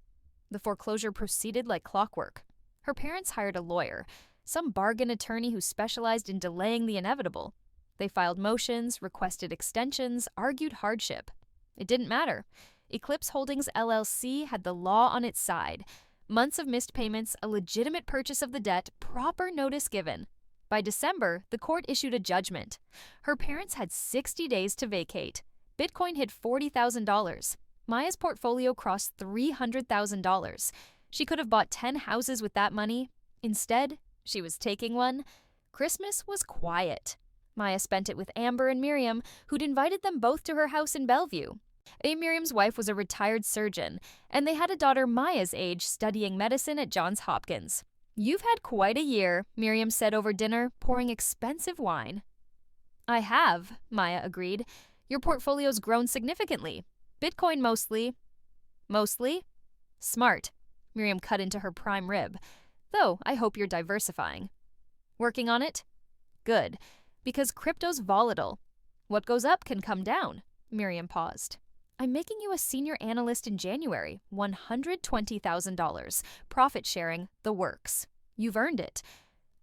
The foreclosure proceeded like clockwork. Her parents hired a lawyer, some bargain attorney who specialized in delaying the inevitable. They filed motions, requested extensions, argued hardship. It didn't matter. Eclipse Holdings LLC had the law on its side. Months of missed payments, a legitimate purchase of the debt, proper notice given. By December, the court issued a judgment. Her parents had 60 days to vacate. Bitcoin hit $40,000. Maya's portfolio crossed $300,000. She could have bought 10 houses with that money. Instead, she was taking one. Christmas was quiet. Maya spent it with Amber and Miriam, who'd invited them both to her house in Bellevue. Miriam's wife was a retired surgeon, and they had a daughter Maya's age studying medicine at Johns Hopkins. You've had quite a year, Miriam said over dinner, pouring expensive wine. I have, Maya agreed. Your portfolio's grown significantly. Bitcoin mostly. Mostly? Smart. Miriam cut into her prime rib. Though, I hope you're diversifying. Working on it? Good. Because crypto's volatile. What goes up can come down. Miriam paused. I'm making you a senior analyst in January. $120,000. Profit sharing, the works. You've earned it.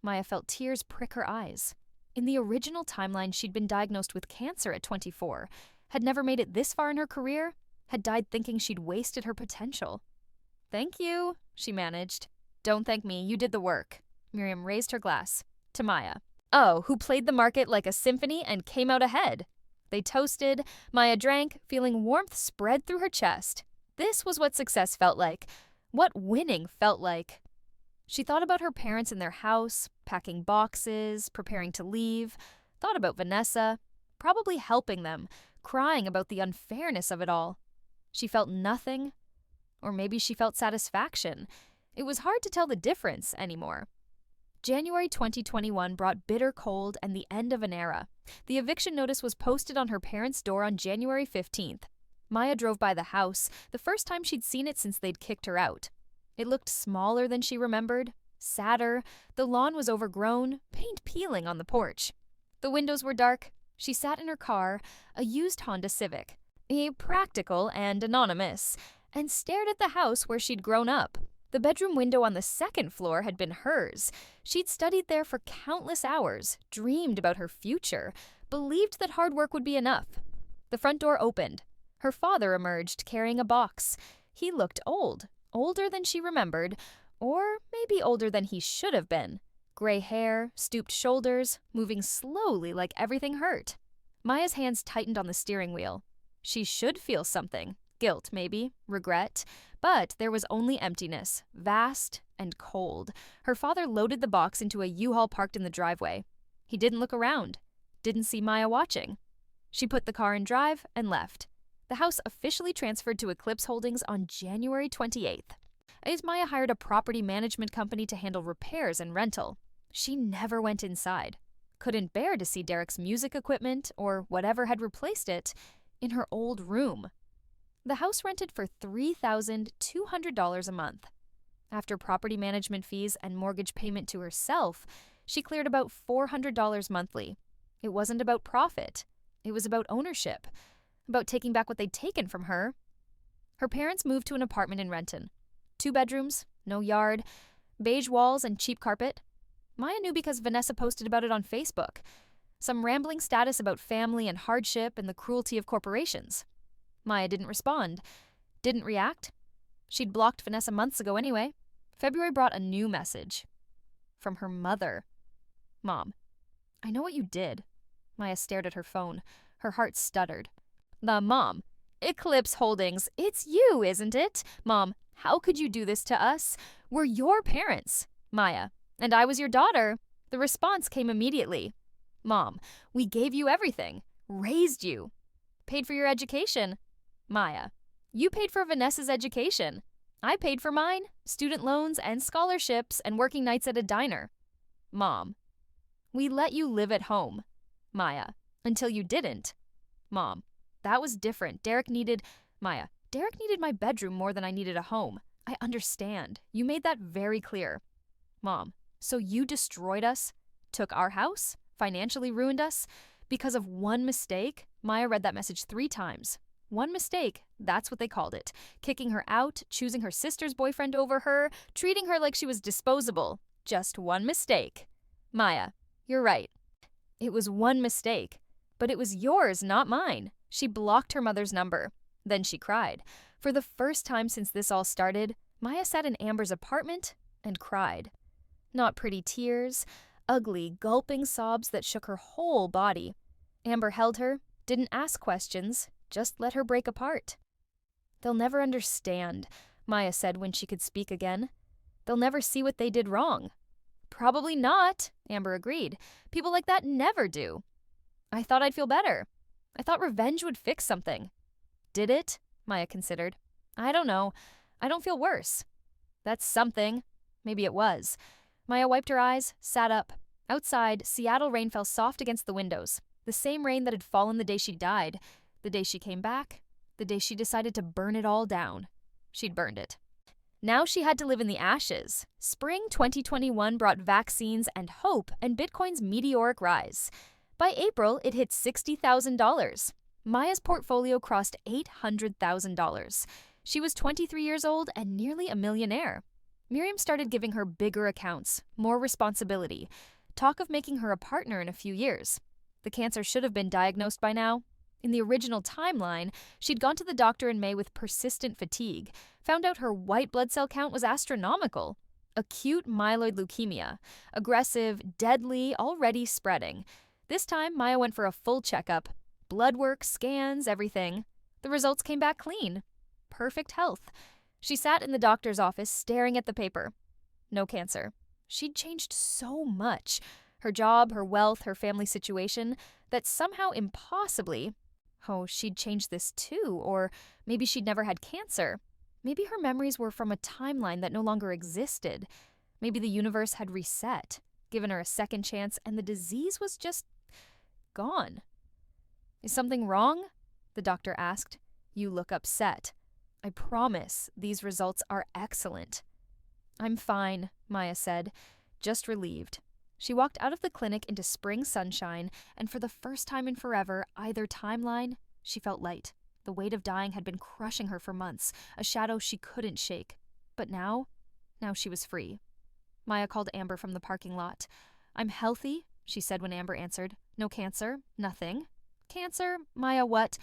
Maya felt tears prick her eyes. In the original timeline, she'd been diagnosed with cancer at 24, had never made it this far in her career, had died thinking she'd wasted her potential. "Thank you," she managed. "Don't thank me, you did the work." Miriam raised her glass. To Maya. "Oh, who played the market like a symphony and came out ahead." They toasted. Maya drank, feeling warmth spread through her chest. This was what success felt like. What winning felt like. She thought about her parents in their house, packing boxes, preparing to leave, thought about Vanessa, probably helping them, crying about the unfairness of it all. She felt nothing, or maybe she felt satisfaction. It was hard to tell the difference anymore. January 2021 brought bitter cold and the end of an era. The eviction notice was posted on her parents' door on January 15th. Maya drove by the house, the first time she'd seen it since they'd kicked her out. It looked smaller than she remembered, sadder, the lawn was overgrown, paint peeling on the porch. The windows were dark. She sat in her car, a used Honda Civic, practical and anonymous, and stared at the house where she'd grown up. The bedroom window on the second floor had been hers. She'd studied there for countless hours, dreamed about her future, believed that hard work would be enough. The front door opened. Her father emerged, carrying a box. He looked old, older than she remembered, or maybe older than he should have been. Gray hair, stooped shoulders, moving slowly like everything hurt. Maya's hands tightened on the steering wheel. She should feel something. Guilt, maybe, regret. But there was only emptiness, vast and cold. Her father loaded the box into a U-Haul parked in the driveway. He didn't look around, didn't see Maya watching. She put the car in drive and left. The house officially transferred to Eclipse Holdings on January 28th. As Maya hired a property management company to handle repairs and rental. She never went inside. Couldn't bear to see Derek's music equipment, or whatever had replaced it, in her old room. The house rented for $3,200 a month. After property management fees and mortgage payment to herself, she cleared about $400 monthly. It wasn't about profit. It was about ownership, about taking back what they'd taken from her. Her parents moved to an apartment in Renton. 2 bedrooms, no yard, beige walls and cheap carpet. Maya knew because Vanessa posted about it on Facebook. Some rambling status about family and hardship and the cruelty of corporations. Maya didn't respond. Didn't react. She'd blocked Vanessa months ago anyway. February brought a new message. From her mother. "Mom, I know what you did." Maya stared at her phone. Her heart stuttered. The mom. "Eclipse Holdings, it's you, isn't it? Mom, how could you do this to us? We're your parents." Maya. "And I was your daughter." The response came immediately. "Mom, we gave you everything. Raised you. Paid for your education." Maya. "You paid for Vanessa's education. I paid for mine, student loans and scholarships and working nights at a diner." Mom. "We let you live at home." Maya. "Until you didn't." Mom. "That was different. Derek needed..." Maya. "Derek needed my bedroom more than I needed a home. I understand. You made that very clear." Mom. "So you destroyed us? Took our house? Financially ruined us? Because of one mistake?" Maya read that message 3 times. One mistake, that's what they called it. Kicking her out, choosing her sister's boyfriend over her, treating her like she was disposable. Just one mistake. Maya. "You're right. It was one mistake. But it was yours, not mine." She blocked her mother's number. Then she cried. For the first time since this all started, Maya sat in Amber's apartment and cried. Not pretty tears, ugly, gulping sobs that shook her whole body. Amber held her, didn't ask questions, just let her break apart. "They'll never understand," Maya said when she could speak again. "They'll never see what they did wrong." "Probably not," Amber agreed. "People like that never do." "I thought I'd feel better. I thought revenge would fix something." "Did it?" Maya considered. "I don't know. I don't feel worse." "That's something." Maybe it was. Maya wiped her eyes, sat up. Outside, Seattle rain fell soft against the windows. The same rain that had fallen the day she died, the day she came back, the day she decided to burn it all down. She'd burned it. Now she had to live in the ashes. Spring 2021 brought vaccines and hope and Bitcoin's meteoric rise. By April, it hit $60,000. Maya's portfolio crossed $800,000. She was 23 years old and nearly a millionaire. Miriam started giving her bigger accounts, more responsibility. talk of making her a partner in a few years. The cancer should have been diagnosed by now. In the original timeline, she'd gone to the doctor in May with persistent fatigue, found out her white blood cell count was astronomical. Acute myeloid leukemia, aggressive, deadly, already spreading. This time, Maya went for a full checkup. Blood work, scans, everything. The results came back clean. Perfect health. She sat in the doctor's office staring at the paper. No cancer. She'd changed so much. Her job, her wealth, her family situation, that somehow impossibly, she'd changed this too, or maybe she'd never had cancer. Maybe her memories were from a timeline that no longer existed. Maybe the universe had reset, given her a second chance, and the disease was just gone. Is something wrong? The doctor asked. You look upset. I promise these results are excellent. I'm fine, Maya said, just relieved. She walked out of the clinic into spring sunshine, and for the first time in forever, either timeline, she felt light. The weight of dying had been crushing her for months, a shadow she couldn't shake. But now she was free. Maya called Amber from the parking lot. I'm healthy, she said when Amber answered. No cancer, nothing. Cancer? Maya, what?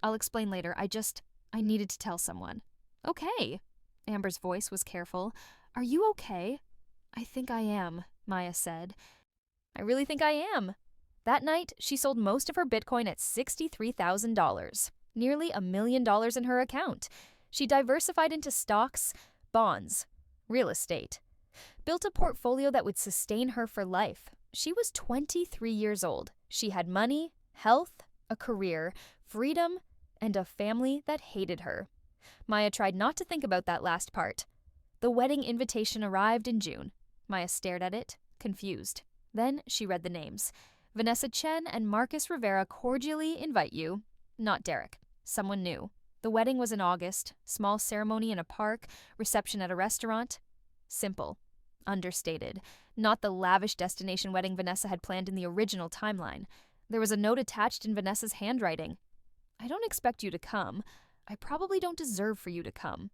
I'll explain later. I needed to tell someone. Okay. Amber's voice was careful. Are you okay? I think I am, Maya said. I really think I am. That night, she sold most of her Bitcoin at $63,000. Nearly $1 million in her account. She diversified into stocks, bonds, real estate. Built a portfolio that would sustain her for life. She was 23 years old. She had money, health, a career, freedom, and a family that hated her. Maya tried not to think about that last part. The wedding invitation arrived in June. Maya stared at it, confused. Then she read the names. Vanessa Chen and Marcus Rivera cordially invite you. Not Derek. Someone new. The wedding was in August. Small ceremony in a park. Reception at a restaurant. Simple. Understated. Not the lavish destination wedding Vanessa had planned in the original timeline. There was a note attached in Vanessa's handwriting. I don't expect you to come. I probably don't deserve for you to come.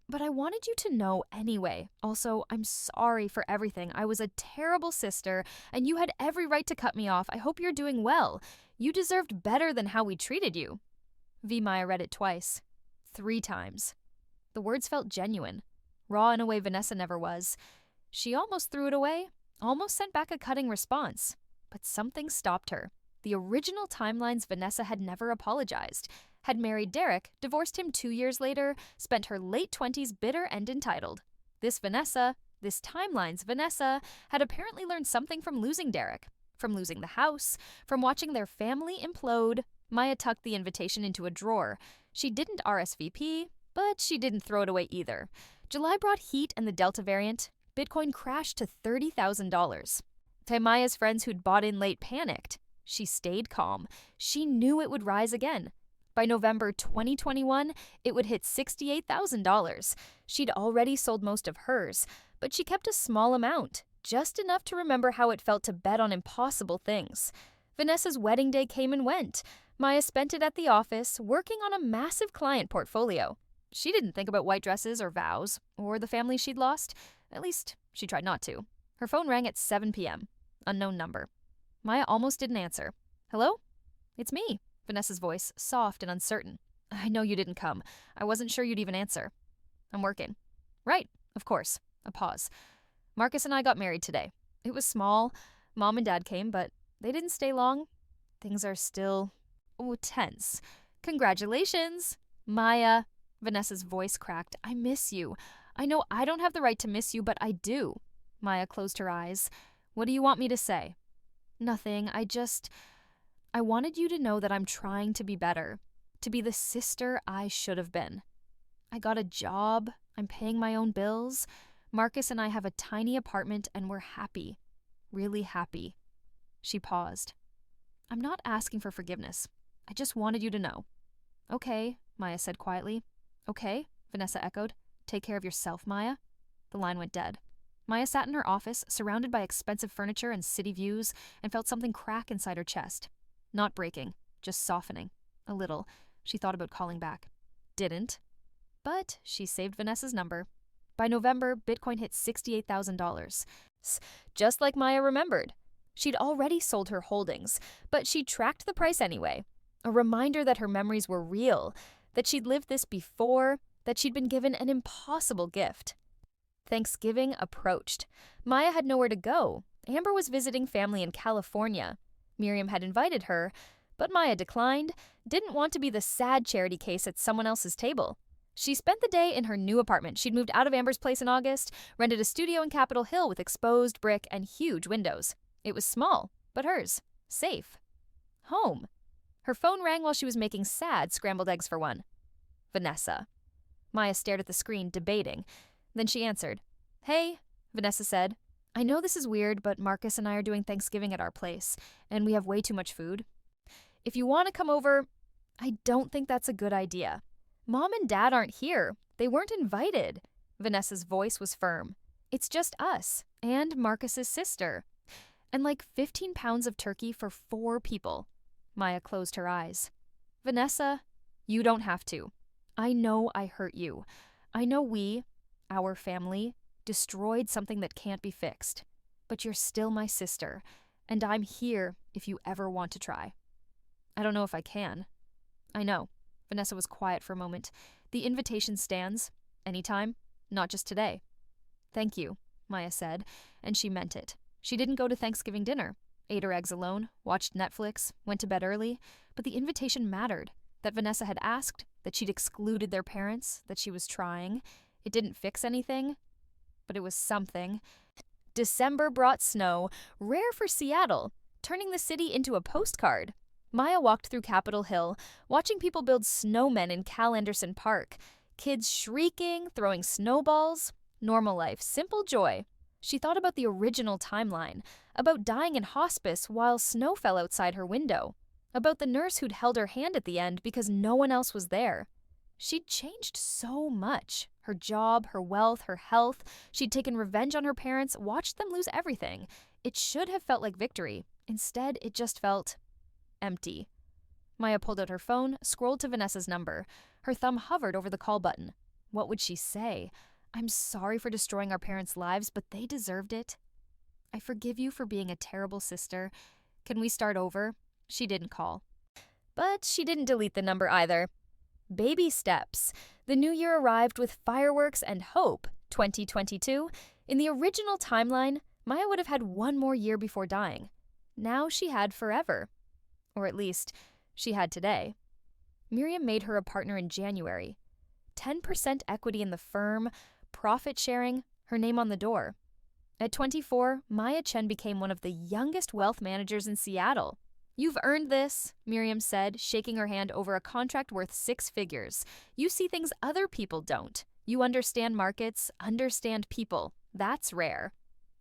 But I wanted you to know anyway. Also, I'm sorry for everything. I was a terrible sister, and you had every right to cut me off. I hope you're doing well. You deserved better than how we treated you. Maya read it twice. 3 times. The words felt genuine. Raw in a way Vanessa never was. She almost threw it away, almost sent back a cutting response. But something stopped her. The original timeline's Vanessa had never apologized. Had married Derek, divorced him 2 years later, spent her late 20s bitter and entitled. This timeline's Vanessa, had apparently learned something from losing Derek. From losing the house, from watching their family implode. Maya tucked the invitation into a drawer. She didn't RSVP, but she didn't throw it away either. July brought heat and the Delta variant. Bitcoin crashed to $30,000. Maya's friends who'd bought in late panicked. She stayed calm. She knew it would rise again. By November 2021, it would hit $68,000. She'd already sold most of hers, but she kept a small amount, just enough to remember how it felt to bet on impossible things. Vanessa's wedding day came and went. Maya spent it at the office, working on a massive client portfolio. She didn't think about white dresses or vows, or the family she'd lost. At least, she tried not to. Her phone rang at 7 p.m. Unknown number. Maya almost didn't answer. Hello? It's me. Vanessa's voice, soft and uncertain. I know you didn't come. I wasn't sure you'd even answer. I'm working. Right, of course. A pause. Marcus and I got married today. It was small. Mom and Dad came, but they didn't stay long. Things are still, tense. Congratulations. Maya. Vanessa's voice cracked. I miss you. I know I don't have the right to miss you, but I do. Maya closed her eyes. What do you want me to say? Nothing. I wanted you to know that I'm trying to be better, to be the sister I should have been. I got a job, I'm paying my own bills. Marcus and I have a tiny apartment and we're happy, really happy. She paused. I'm not asking for forgiveness. I just wanted you to know. Okay, Maya said quietly. Okay, Vanessa echoed. Take care of yourself, Maya. The line went dead. Maya sat in her office, surrounded by expensive furniture and city views, and felt something crack inside her chest. Not breaking, just softening. A little. She thought about calling back. Didn't. But she saved Vanessa's number. By November, Bitcoin hit $68,000. Yes, just like Maya remembered. She'd already sold her holdings, but she tracked the price anyway. A reminder that her memories were real, that she'd lived this before, that she'd been given an impossible gift. Thanksgiving approached. Maya had nowhere to go. Amber was visiting family in California. Miriam had invited her, but Maya declined, didn't want to be the sad charity case at someone else's table. She spent the day in her new apartment. She'd moved out of Amber's place in August, rented a studio in Capitol Hill with exposed brick and huge windows. It was small, but hers. Safe. Home. Her phone rang while she was making sad scrambled eggs for one. Vanessa. Maya stared at the screen, debating. Then she answered. Hey, Vanessa said. I know this is weird, but Marcus and I are doing Thanksgiving at our place, and we have way too much food. If you want to come over, I don't think that's a good idea. Mom and Dad aren't here. They weren't invited. Vanessa's voice was firm. It's just us, and Marcus's sister. And like 15 pounds of turkey for 4 people. Maya closed her eyes. Vanessa, you don't have to. I know I hurt you. I know we, our family, destroyed something that can't be fixed. But you're still my sister, and I'm here if you ever want to try. I don't know if I can. I know. Vanessa was quiet for a moment. The invitation stands. Anytime, not just today. Thank you, Maya said, and she meant it. She didn't go to Thanksgiving dinner, ate her eggs alone, watched Netflix, went to bed early, but the invitation mattered. That Vanessa had asked, that she'd excluded their parents, that she was trying. It didn't fix anything, but it was something. December brought snow, rare for Seattle, turning the city into a postcard. Maya walked through Capitol Hill, watching people build snowmen in Cal Anderson Park. Kids shrieking, throwing snowballs. Normal life, simple joy. She thought about the original timeline, about dying in hospice while snow fell outside her window, about the nurse who'd held her hand at the end because no one else was there. She'd changed so much. Her job, her wealth, her health. She'd taken revenge on her parents, watched them lose everything. It should have felt like victory. Instead, it just felt empty. Maya pulled out her phone, scrolled to Vanessa's number. Her thumb hovered over the call button. What would she say? I'm sorry for destroying our parents' lives, but they deserved it. I forgive you for being a terrible sister. Can we start over? She didn't call. But she didn't delete the number either. Baby steps. The new year arrived with fireworks and hope. 2022. In the original timeline, Maya would have had 1 more year before dying. Now she had forever. Or at least, she had today. Miriam made her a partner in January. 10% equity in the firm, profit sharing, her name on the door. At 24, Maya Chen became one of the youngest wealth managers in Seattle. You've earned this, Miriam said, shaking her hand over a contract worth 6 figures. You see things other people don't. You understand markets, understand people. That's rare.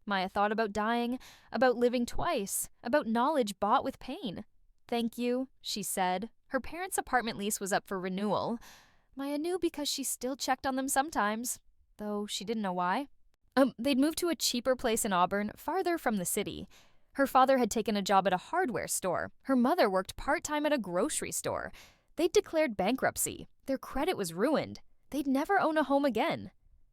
Maya thought about dying, about living twice, about knowledge bought with pain. Thank you, she said. Her parents' apartment lease was up for renewal. Maya knew because she still checked on them sometimes, though she didn't know why. They'd moved to a cheaper place in Auburn, farther from the city. Her father had taken a job at a hardware store. Her mother worked part-time at a grocery store. They'd declared bankruptcy. Their credit was ruined. They'd never own a home again.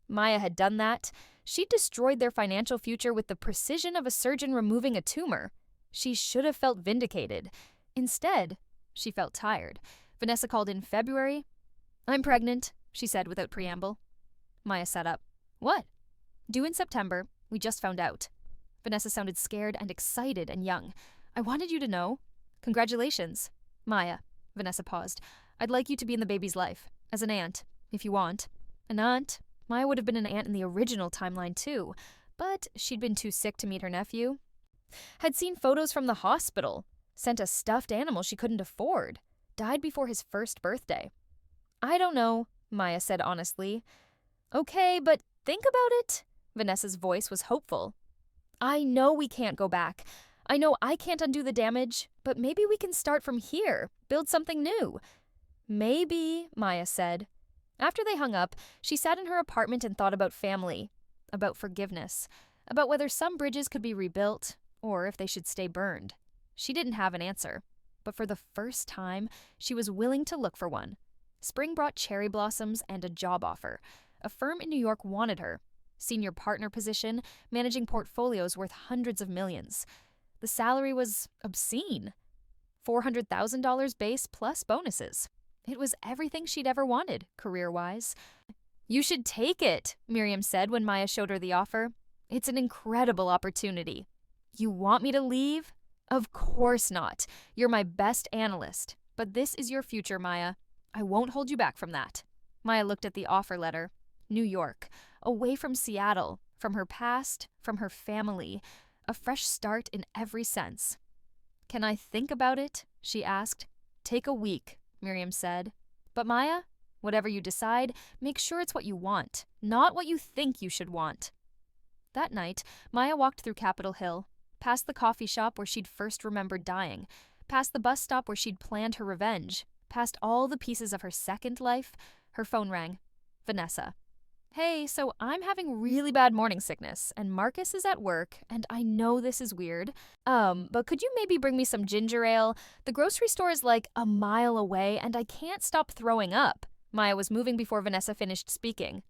Maya had done that. She'd destroyed their financial future with the precision of a surgeon removing a tumor. She should have felt vindicated. Instead, she felt tired. Vanessa called in February. I'm pregnant, she said without preamble. Maya sat up. What? Due in September. We just found out. Vanessa sounded scared and excited and young. I wanted you to know. Congratulations. Maya. Vanessa paused. I'd like you to be in the baby's life. As an aunt, if you want. An aunt? Maya would have been an aunt in the original timeline too. But she'd been too sick to meet her nephew. Had seen photos from the hospital. Sent a stuffed animal she couldn't afford. Died before his first birthday. I don't know, Maya said honestly. Okay, but think about it. Vanessa's voice was hopeful. I know we can't go back. I know I can't undo the damage, but maybe we can start from here, build something new. Maybe, Maya said. After they hung up, she sat in her apartment and thought about family, about forgiveness, about whether some bridges could be rebuilt, or if they should stay burned. She didn't have an answer, but for the first time, she was willing to look for one. Spring brought cherry blossoms and a job offer. A firm in New York wanted her. senior partner position, managing portfolios worth hundreds of millions. The salary was obscene. $400,000 base plus bonuses. It was everything she'd ever wanted, career-wise. "You should take it," Miriam said when Maya showed her the offer. "It's an incredible opportunity." "You want me to leave?" "Of course not. You're my best analyst. But this is your future, Maya. I won't hold you back from that." Maya looked at the offer letter. New York, away from Seattle, from her past, from her family. A fresh start in every sense. "Can I think about it?" she asked. "Take a week," Miriam said. "But Maya, whatever you decide, make sure it's what you want, not what you think you should want." That night, Maya walked through Capitol Hill, past the coffee shop where she'd first remembered dying, past the bus stop where she'd planned her revenge, past all the pieces of her second life. Her phone rang. Vanessa. "Hey, so I'm having really bad morning sickness, and Marcus is at work, and I know this is weird. But could you maybe bring me some ginger ale? The grocery store is like a mile away, and I can't stop throwing up." Maya was moving before Vanessa finished speaking.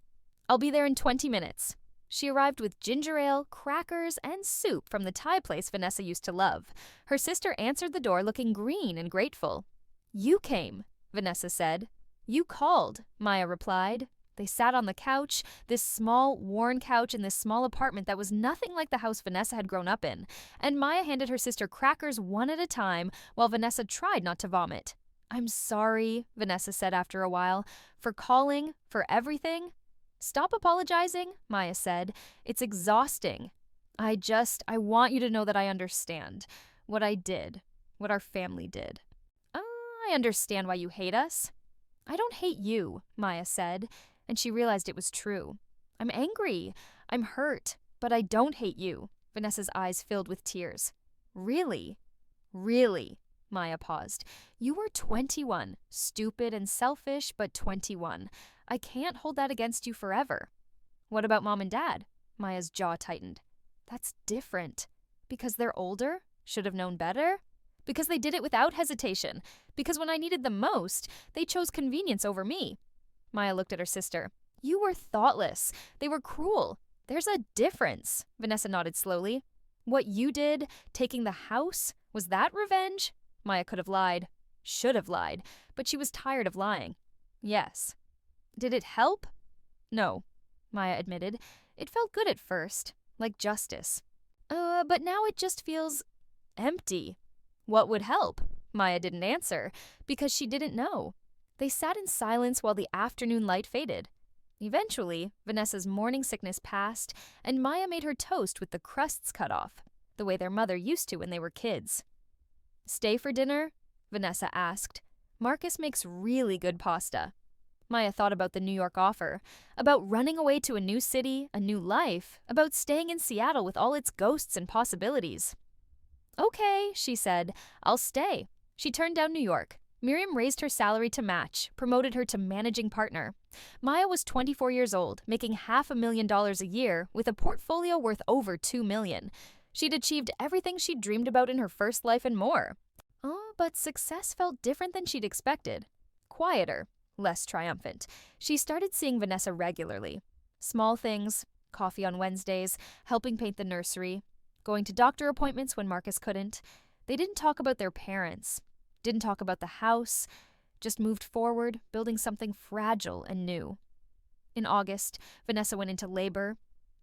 "I'll be there in 20 minutes. She arrived with ginger ale, crackers, and soup from the Thai place Vanessa used to love. Her sister answered the door looking green and grateful. "You came," Vanessa said. "You called," Maya replied. They sat on the couch, this small, worn couch in this small apartment that was nothing like the house Vanessa had grown up in, and Maya handed her sister crackers one at a time while Vanessa tried not to vomit. "I'm sorry," Vanessa said after a while, "for calling, for everything." "Stop apologizing," Maya said. "It's exhausting. I want you to know that I understand. What I did, what our family did." "I understand why you hate us." "I don't hate you," Maya said. And she realized it was true. "I'm angry. I'm hurt. But I don't hate you." Vanessa's eyes filled with tears. "Really? Really?" Maya paused. "You were 21. Stupid and selfish, but 21. I can't hold that against you forever." "What about Mom and Dad?" Maya's jaw tightened. "That's different. Because they're older? Should have known better? Because they did it without hesitation. Because when I needed them most, they chose convenience over me." Maya looked at her sister. "You were thoughtless. They were cruel. There's a difference." Vanessa nodded slowly. "What you did, taking the house, was that revenge?" Maya could have lied. Should have lied. But she was tired of lying. "Yes." "Did it help?" "No," Maya admitted. "It felt good at first. Like justice. But now it just feels empty." "What would help?" Maya didn't answer, because she didn't know. They sat in silence while the afternoon light faded. Eventually, Vanessa's morning sickness passed, and Maya made her toast with the crusts cut off, the way their mother used to when they were kids. "Stay for dinner?" Vanessa asked. "Marcus makes really good pasta." Maya thought about the New York offer, about running away to a new city, a new life, about staying in Seattle with all its ghosts and possibilities. "Okay," she said, "I'll stay." She turned down New York. Miriam raised her salary to match, promoted her to managing partner. Maya was 24 years old, making $500,000 a year with a portfolio worth over $2 million. She'd achieved everything she'd dreamed about in her first life and more. But success felt different than she'd expected. Quieter, less triumphant. She started seeing Vanessa regularly. Small things, coffee on Wednesdays, helping paint the nursery, going to doctor appointments when Marcus couldn't. They didn't talk about their parents. Didn't talk about the house, just moved forward, building something fragile and new. In August, Vanessa went into labor.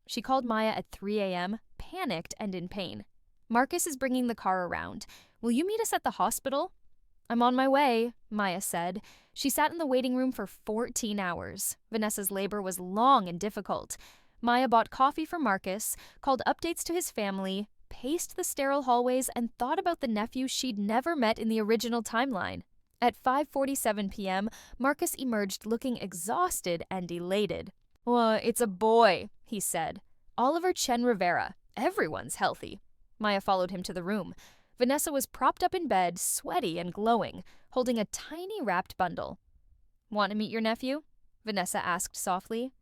She called Maya at 3 a.m., panicked and in pain. "Marcus is bringing the car around. Will you meet us at the hospital?" "I'm on my way," Maya said. She sat in the waiting room for 14 hours. Vanessa's labor was long and difficult. Maya bought coffee for Marcus, called updates to his family, paced the sterile hallways, and thought about the nephew she'd never met in the original timeline. At 5:47 p.m., Marcus emerged looking exhausted and elated. It's a boy," he said. "Oliver Chen Rivera. Everyone's healthy." Maya followed him to the room. Vanessa was propped up in bed, sweaty and glowing, holding a tiny wrapped bundle. "Want to meet your nephew?" Vanessa asked softly.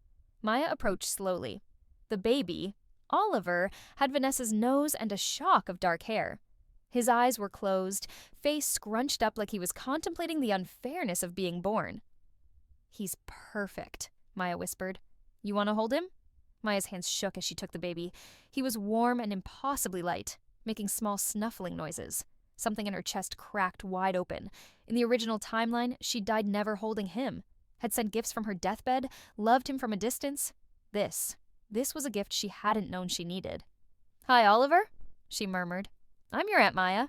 Maya approached slowly. The baby, Oliver, had Vanessa's nose and a shock of dark hair. His eyes were closed, face scrunched up like he was contemplating the unfairness of being born. "He's perfect," Maya whispered. "You want to hold him?" Maya's hands shook as she took the baby. He was warm and impossibly light, making small snuffling noises. Something in her chest cracked wide open. In the original timeline, she died never holding him, had sent gifts from her deathbed, loved him from a distance. This was a gift she hadn't known she needed. "Hi, Oliver," she murmured. "I'm your Aunt Maya."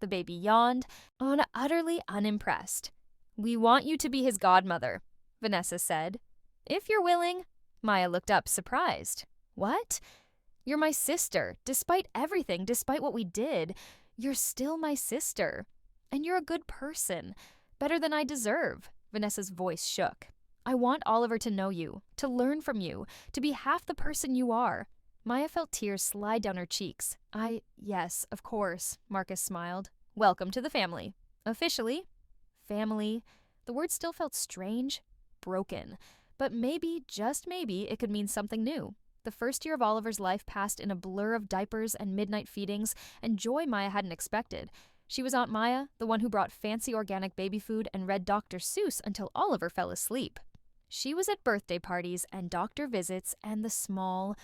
The baby yawned, utterly unimpressed. "We want you to be his godmother," Vanessa said. "If you're willing." Maya looked up, surprised. "What? You're my sister. Despite everything, despite what we did, you're still my sister. And you're a good person. Better than I deserve." Vanessa's voice shook. "I want Oliver to know you, to learn from you, to be half the person you are." Maya felt tears slide down her cheeks. Yes, of course," Marcus smiled. "Welcome to the family." Officially. Family. The word still felt strange, broken. But maybe, just maybe, it could mean something new. The first year of Oliver's life passed in a blur of diapers and midnight feedings, and joy Maya hadn't expected. She was Aunt Maya, the one who brought fancy organic baby food and read Dr. Seuss until Oliver fell asleep. She was at birthday parties and doctor visits and the small,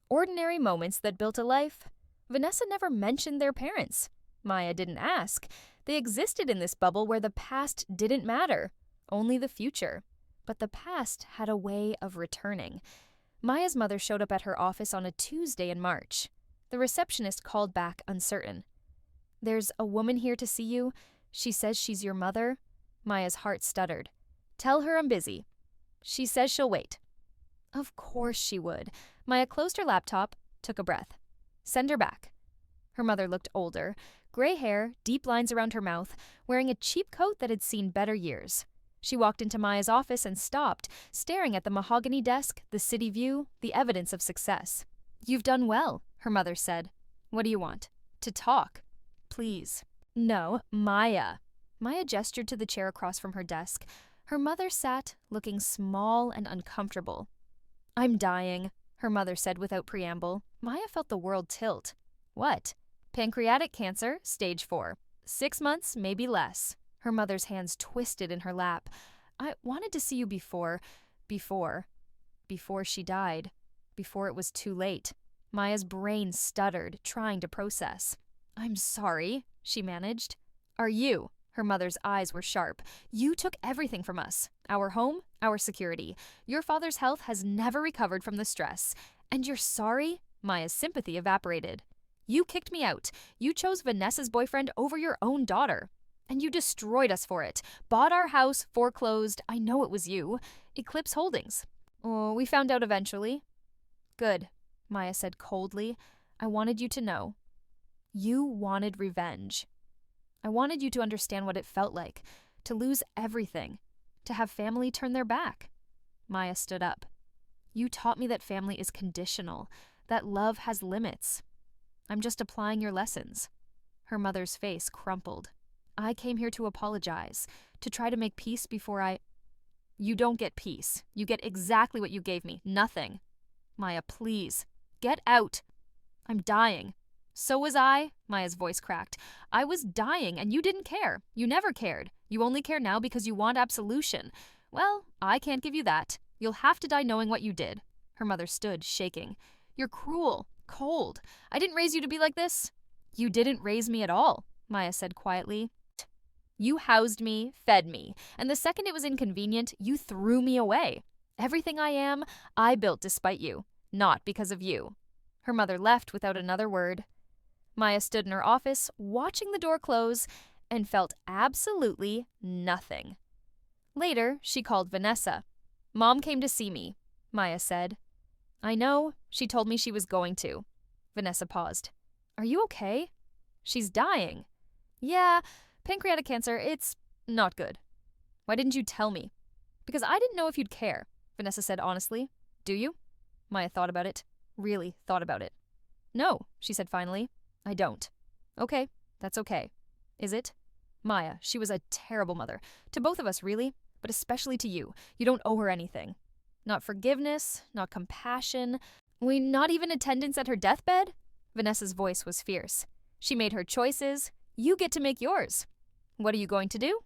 ordinary moments that built a life. Vanessa never mentioned their parents. Maya didn't ask. They existed in this bubble where the past didn't matter, only the future. But the past had a way of returning. Maya's mother showed up at her office on a Tuesday in March. The receptionist called back, uncertain. "There's a woman here to see you. She says she's your mother." Maya's heart stuttered. "Tell her I'm busy." "She says she'll wait." Of course she would. Maya closed her laptop, took a breath. "Send her back." Her mother looked older, gray hair, deep lines around her mouth, wearing a cheap coat that had seen better years. She walked into Maya's office and stopped, staring at the mahogany desk, the city view, the evidence of success. "You've done well," her mother said. "What do you want?" "To talk." "Please." "No, Maya." Maya gestured to the chair across from her desk. Her mother sat, looking small and uncomfortable. "I'm dying," her mother said without preamble. Maya felt the world tilt. "What?" "Pancreatic cancer, stage 4. 6 months, maybe less." Her mother's hands twisted in her lap. "I wanted to see you before she died. Before it was too late." Maya's brain stuttered, trying to process. "I'm sorry," she managed. "Are you?" Her mother's eyes were sharp. "You took everything from us. Our home, our security. Your father's health has never recovered from the stress. And you're sorry?" Maya's sympathy evaporated. "You kicked me out. You chose Vanessa's boyfriend over your own daughter. And you destroyed us for it. Bought our house, foreclosed. I know it was you. Eclipse Holdings." "Oh, we found out eventually." "Good," Maya said coldly. "I wanted you to know. You wanted revenge. I wanted you to understand what it felt like, to lose everything, to have family turn their back." Maya stood up. "You taught me that family is conditional, that love has limits. I'm just applying your lessons." Her mother's face crumpled. "I came here to apologize, to try to make peace before I—" "You don't get peace. You get exactly what you gave me, nothing." "Maya, please. Get out." "I'm dying." "So was I," Maya's voice cracked. "I was dying and you didn't care. You never cared. You only care now because you want absolution. Well, I can't give you that. You'll have to die knowing what you did." Her mother stood, shaking. "You're cruel, cold. I didn't raise you to be like this." "You didn't raise me at all," Maya said quietly. "You housed me, fed me, and the second it was inconvenient, you threw me away. Everything I am, I built despite you, not because of you." Her mother left without another word. Maya stood in her office, watching the door close, and felt absolutely nothing. Later, she called Vanessa. "Mom came to see me," Maya said. "I know. She told me she was going to." Vanessa paused. "Are you okay?" "She's dying." "Yeah, pancreatic cancer, it's not good." "Why didn't you tell me?" "Because I didn't know if you'd care," Vanessa said honestly. "Do you?" Maya thought about it. Really thought about it. "No," she said finally. "I don't." "Okay, that's okay." "Is it?" "Maya, she was a terrible mother. To both of us, really, but especially to you. You don't owe her anything. Not forgiveness, not compassion. Not even attendance at her deathbed?" Vanessa's voice was fierce. "She made her choices. You get to make yours." "What are you going to do?"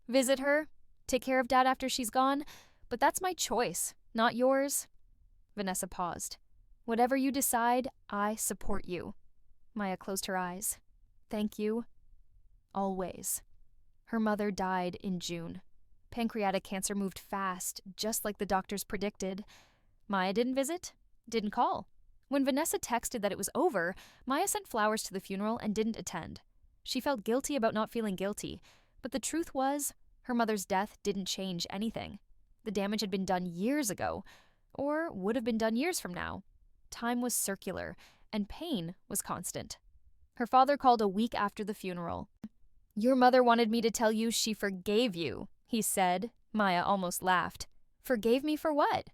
"Visit her. Take care of Dad after she's gone. But that's my choice, not yours." Vanessa paused. Whatever you decide, I support you. Maya closed her eyes. Thank you. Always. Her mother died in June. Pancreatic cancer moved fast, just like the doctors predicted. Maya didn't visit, didn't call. When Vanessa texted that it was over, Maya sent flowers to the funeral and didn't attend. She felt guilty about not feeling guilty, but the truth was, her mother's death didn't change anything. The damage had been done years ago, or would have been done years from now. Time was circular, and pain was constant. Her father called a week after the funeral. Your mother wanted me to tell you she forgave you, he said. Maya almost laughed. Forgave me for what?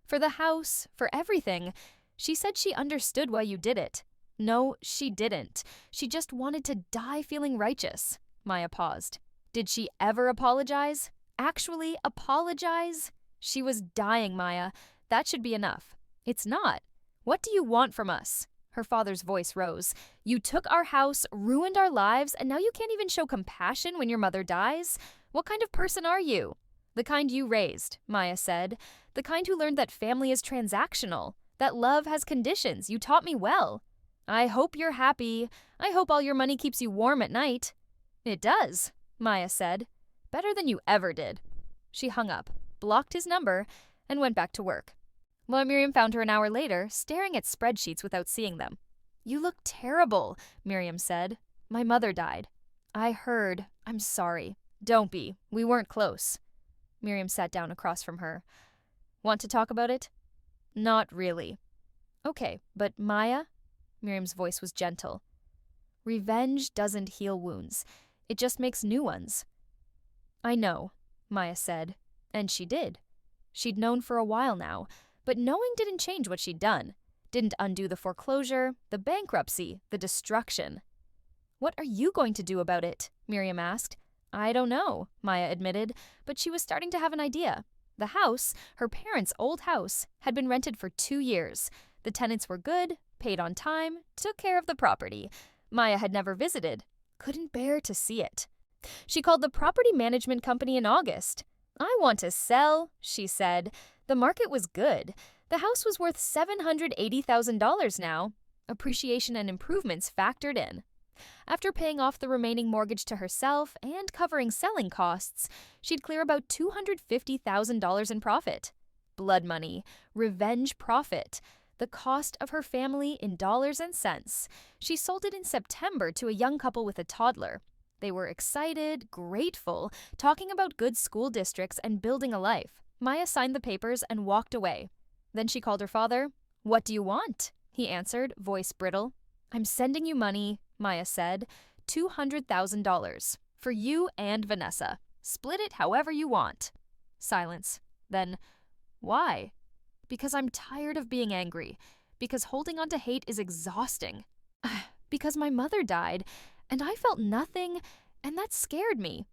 For the house, for everything. She said she understood why you did it. No, she didn't. She just wanted to die feeling righteous. Maya paused. Did she ever apologize? Actually apologize? She was dying, Maya. That should be enough. It's not. What do you want from us? Her father's voice rose. You took our house, ruined our lives, and now you can't even show compassion when your mother dies? What kind of person are you? The kind you raised, Maya said. The kind who learned that family is transactional, that love has conditions. You taught me well. I hope you're happy. I hope all your money keeps you warm at night. It does, Maya said. Better than you ever did. She hung up, blocked his number, and went back to work. Miriam found her an hour later, staring at spreadsheets without seeing them. You look terrible, Miriam said. My mother died. I heard. I'm sorry. Don't be. We weren't close. Miriam sat down across from her. Want to talk about it? Not really. Okay, but Maya? Miriam's voice was gentle. Revenge doesn't heal wounds. It just makes new ones. I know, Maya said, and she did. She'd known for a while now, but knowing didn't change what she'd done. Didn't undo the foreclosure, the bankruptcy, the destruction. What are you going to do about it? Miriam asked. I don't know, Maya admitted, but she was starting to have an idea. The house, her parents' old house, had been rented for 2 years. The tenants were good, paid on time, took care of the property. Maya had never visited, couldn't bear to see it. She called the property management company in August. I want to sell, she said. The market was good. The house was worth $780,000 now. Appreciation and improvements factored in. After paying off the remaining mortgage to herself and covering selling costs, she'd clear about $250,000 in profit. Blood money, revenge profit, the cost of her family in dollars and cents. She sold it in September to a young couple with a toddler. They were excited, grateful, talking about good school districts and building a life. Maya signed the papers and walked away. Then she called her father. What do you want? He answered, voice brittle. I'm sending you money, Maya said. $200,000. For you and Vanessa. Split it however you want. Silence. Then, why? Because I'm tired of being angry. Because holding on to hate is exhausting. Because my mother died, and I felt nothing, and that scared me.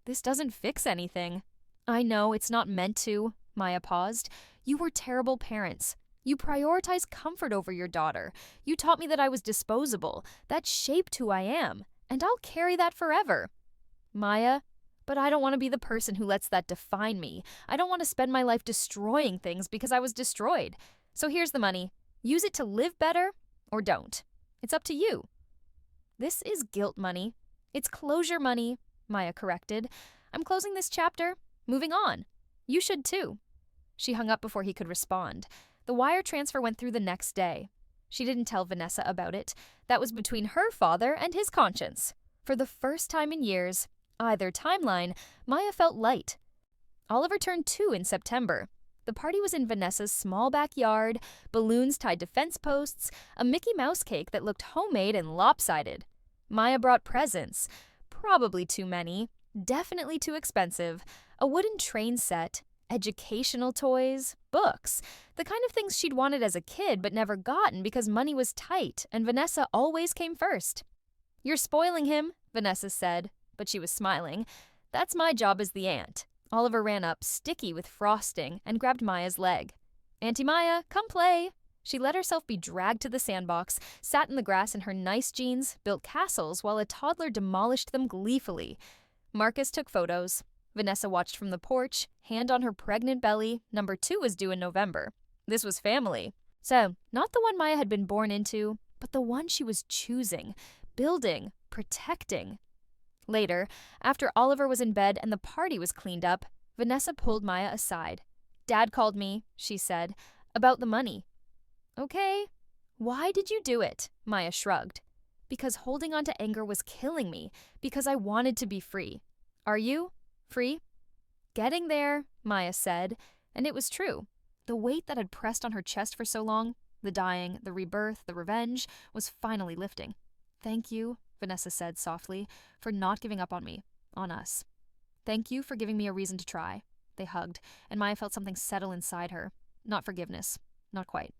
This doesn't fix anything. I know it's not meant to, Maya paused. You were terrible parents. You prioritized comfort over your daughter. You taught me that I was disposable. That shaped who I am, and I'll carry that forever. Maya, but I don't want to be the person who lets that define me. I don't want to spend my life destroying things because I was destroyed. So here's the money. Use it to live better, or don't. It's up to you. This is guilt money. It's closure money, Maya corrected. I'm closing this chapter. Moving on. You should too. She hung up before he could respond. The wire transfer went through the next day. She didn't tell Vanessa about it. That was between her father and his conscience. For the first time in years, either timeline, Maya felt light. Oliver turned 2 in September. The party was in Vanessa's small backyard, balloons tied to fence posts, a Mickey Mouse cake that looked homemade and lopsided. Maya brought presents. Probably too many. Definitely too expensive. A wooden train set. Educational toys, books, the kind of things she'd wanted as a kid but never gotten because money was tight and Vanessa always came first. You're spoiling him, Vanessa said, but she was smiling. That's my job as the aunt. Oliver ran up, sticky with frosting, and grabbed Maya's leg. Auntie Maya, come play. She let herself be dragged to the sandbox, sat in the grass in her nice jeans, built castles while a toddler demolished them gleefully. Marcus took photos. Vanessa watched from the porch, hand on her pregnant belly. Number 2 was due in November. This was family. So, not the one Maya had been born into, but the one she was choosing, building, protecting. Later, after Oliver was in bed and the party was cleaned up, Vanessa pulled Maya aside. "Dad called me," she said, "about the money." "Okay." "Why did you do it?" Maya shrugged. "Because holding on to anger was killing me, because I wanted to be free." "Are you free?" "Getting there," Maya said, and it was true. The weight that had pressed on her chest for so long, the dying, the rebirth, the revenge, was finally lifting. "Thank you," Vanessa said softly, "for not giving up on me, on us. Thank you for giving me a reason to try." They hugged, and Maya felt something settle inside her. Not forgiveness, not quite,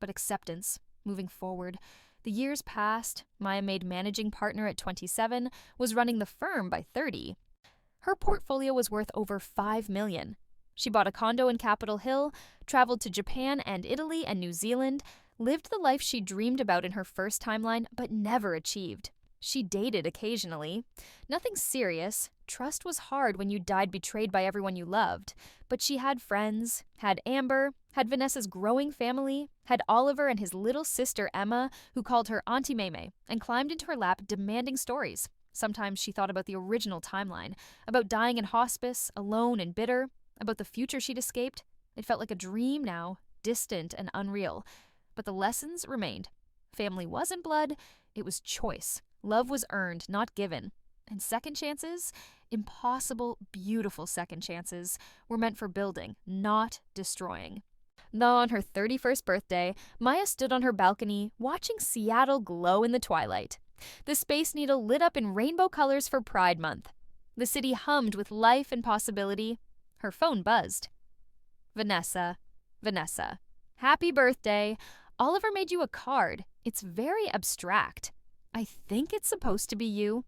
but acceptance, moving forward. The years passed. Maya made managing partner at 27, was running the firm by 30. Her portfolio was worth over $5 million. She bought a condo in Capitol Hill, traveled to Japan and Italy and New Zealand, lived the life she dreamed about in her first timeline but never achieved. She dated occasionally. Nothing serious. Trust was hard when you died betrayed by everyone you loved. But she had friends, had Amber, had Vanessa's growing family, had Oliver and his little sister Emma, who called her Auntie Maymay and climbed into her lap demanding stories. Sometimes she thought about the original timeline, about dying in hospice, alone and bitter, about the future she'd escaped. It felt like a dream now, distant and unreal. But the lessons remained. Family wasn't blood, it was choice. Love was earned, not given. And second chances, impossible, beautiful second chances, were meant for building, not destroying. Though on her 31st birthday, Maya stood on her balcony, watching Seattle glow in the twilight. The Space Needle lit up in rainbow colors for Pride Month. The city hummed with life and possibility. Her phone buzzed. "Vanessa, Vanessa, happy birthday. Oliver made you a card. It's very abstract. I think it's supposed to be you."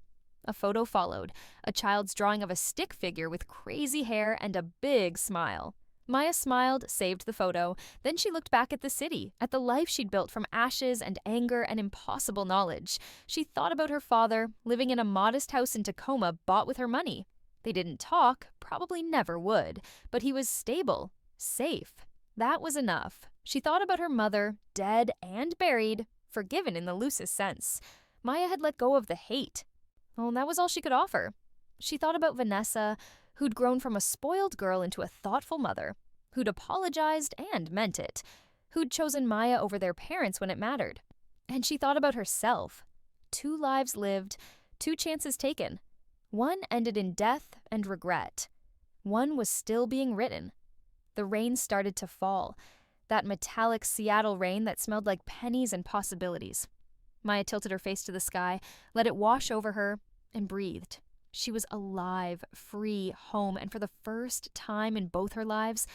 A photo followed, a child's drawing of a stick figure with crazy hair and a big smile. Maya smiled, saved the photo, then she looked back at the city, at the life she'd built from ashes and anger and impossible knowledge. She thought about her father, living in a modest house in Tacoma bought with her money. They didn't talk, probably never would, but he was stable, safe. That was enough. She thought about her mother, dead and buried, forgiven in the loosest sense. Maya had let go of the hate. Well, that was all she could offer. She thought about Vanessa, who'd grown from a spoiled girl into a thoughtful mother, who'd apologized and meant it, who'd chosen Maya over their parents when it mattered. And she thought about herself. 2 lives lived, 2 chances taken. One ended in death and regret. One was still being written. The rain started to fall, that metallic Seattle rain that smelled like pennies and possibilities. Maya tilted her face to the sky, let it wash over her, and breathed. She was alive, free, home, and for the first time in both her lives,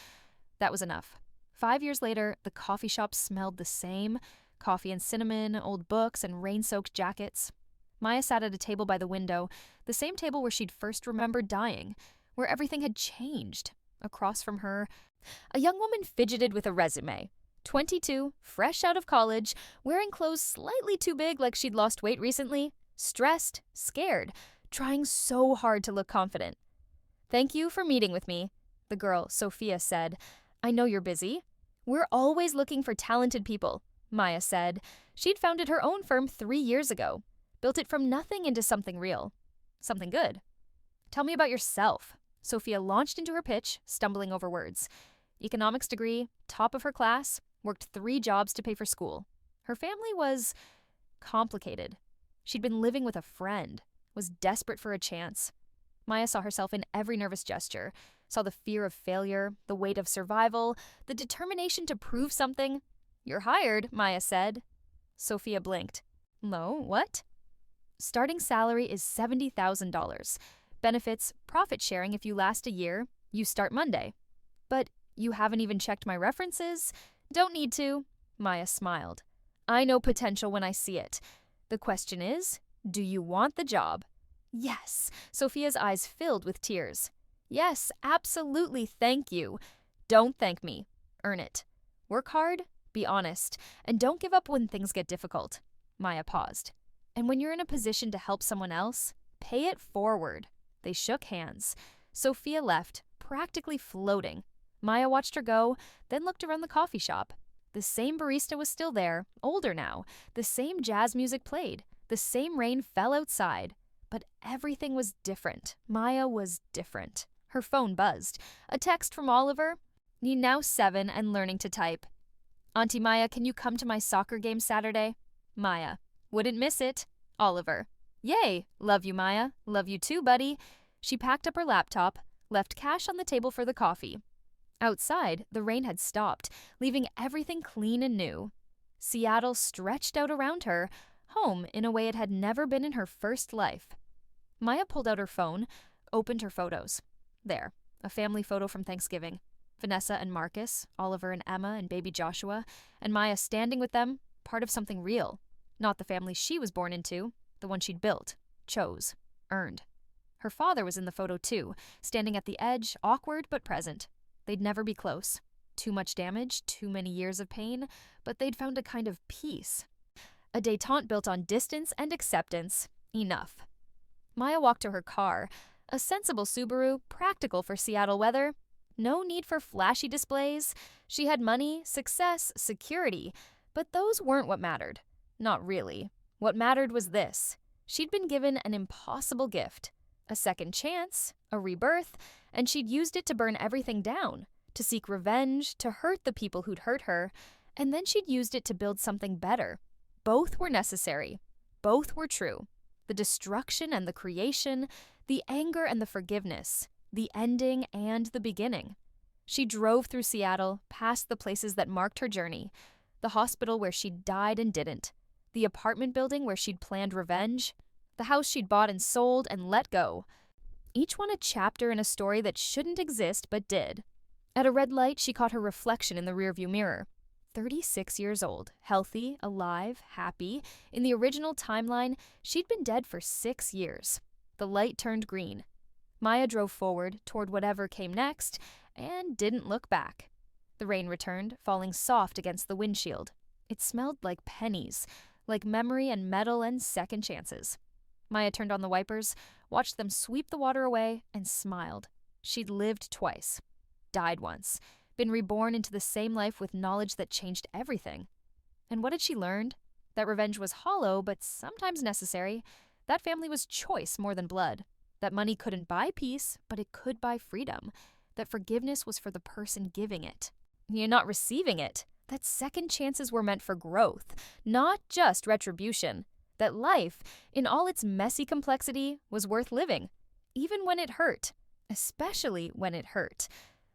that was enough. 5 years later, the coffee shop smelled the same, coffee and cinnamon, old books, and rain-soaked jackets. Maya sat at a table by the window, the same table where she'd first remembered dying, where everything had changed. Across from her, a young woman fidgeted with a resume. 22, fresh out of college, wearing clothes slightly too big like she'd lost weight recently, stressed, scared, trying so hard to look confident. "Thank you for meeting with me," the girl, Sophia, said. "I know you're busy." "We're always looking for talented people," Maya said. She'd founded her own firm 3 years ago, built it from nothing into something real, something good. "Tell me about yourself." Sophia launched into her pitch, stumbling over words. Economics degree, top of her class, worked 3 jobs to pay for school. Her family was complicated. She'd been living with a friend, was desperate for a chance. Maya saw herself in every nervous gesture, saw the fear of failure, the weight of survival, the determination to prove something. "You're hired," Maya said. Sophia blinked. "No, what?" "Starting salary is $70,000. Benefits, profit sharing if you last a year. You start Monday." "But you haven't even checked my references." "Don't need to." Maya smiled. "I know potential when I see it. The question is, do you want the job?" "Yes." Sophia's eyes filled with tears. "Yes, absolutely, thank you." "Don't thank me. Earn it. Work hard, be honest, and don't give up when things get difficult." Maya paused. "And when you're in a position to help someone else, pay it forward." They shook hands. Sophia left, practically floating. Maya watched her go, then looked around the coffee shop. The same barista was still there, older now. The same jazz music played. The same rain fell outside. But everything was different. Maya was different. Her phone buzzed. A text from Oliver. He now 7 and learning to type. Auntie Maya, can you come to my soccer game Saturday? Maya. Wouldn't miss it. Oliver. Yay. Love you, Maya. Love you too, buddy. She packed up her laptop, left cash on the table for the coffee. Outside, the rain had stopped, leaving everything clean and new. Seattle stretched out around her, home in a way it had never been in her first life. Maya pulled out her phone, opened her photos. There, a family photo from Thanksgiving. Vanessa and Marcus, Oliver and Emma and baby Joshua, and Maya standing with them, part of something real. Not the family she was born into, the one she'd built, chose, earned. Her father was in the photo too, standing at the edge, awkward but present. They'd never be close. Too much damage, too many years of pain, but they'd found a kind of peace. A détente built on distance and acceptance. Enough. Maya walked to her car, a sensible Subaru, practical for Seattle weather. No need for flashy displays. She had money, success, security, but those weren't what mattered. Not really. What mattered was this. She'd been given an impossible gift. A second chance, a rebirth, and she'd used it to burn everything down, to seek revenge, to hurt the people who'd hurt her, and then she'd used it to build something better. Both were necessary. Both were true. The destruction and the creation, the anger and the forgiveness, the ending and the beginning. She drove through Seattle, past the places that marked her journey, the hospital where she'd died and didn't, the apartment building where she'd planned revenge, the house she'd bought and sold and let go. Each one a chapter in a story that shouldn't exist but did. At a red light, she caught her reflection in the rearview mirror. 36 years old, healthy, alive, happy. In the original timeline, she'd been dead for 6 years. The light turned green. Maya drove forward toward whatever came next and didn't look back. The rain returned, falling soft against the windshield. It smelled like pennies, like memory and metal and second chances. Maya turned on the wipers, watched them sweep the water away, and smiled. She'd lived twice. Died once. Been reborn into the same life with knowledge that changed everything. And what had she learned? That revenge was hollow, but sometimes necessary. That family was choice more than blood. That money couldn't buy peace, but it could buy freedom. That forgiveness was for the person giving it. You're not receiving it. That second chances were meant for growth, not just retribution. That life, in all its messy complexity, was worth living, even when it hurt, especially when it hurt.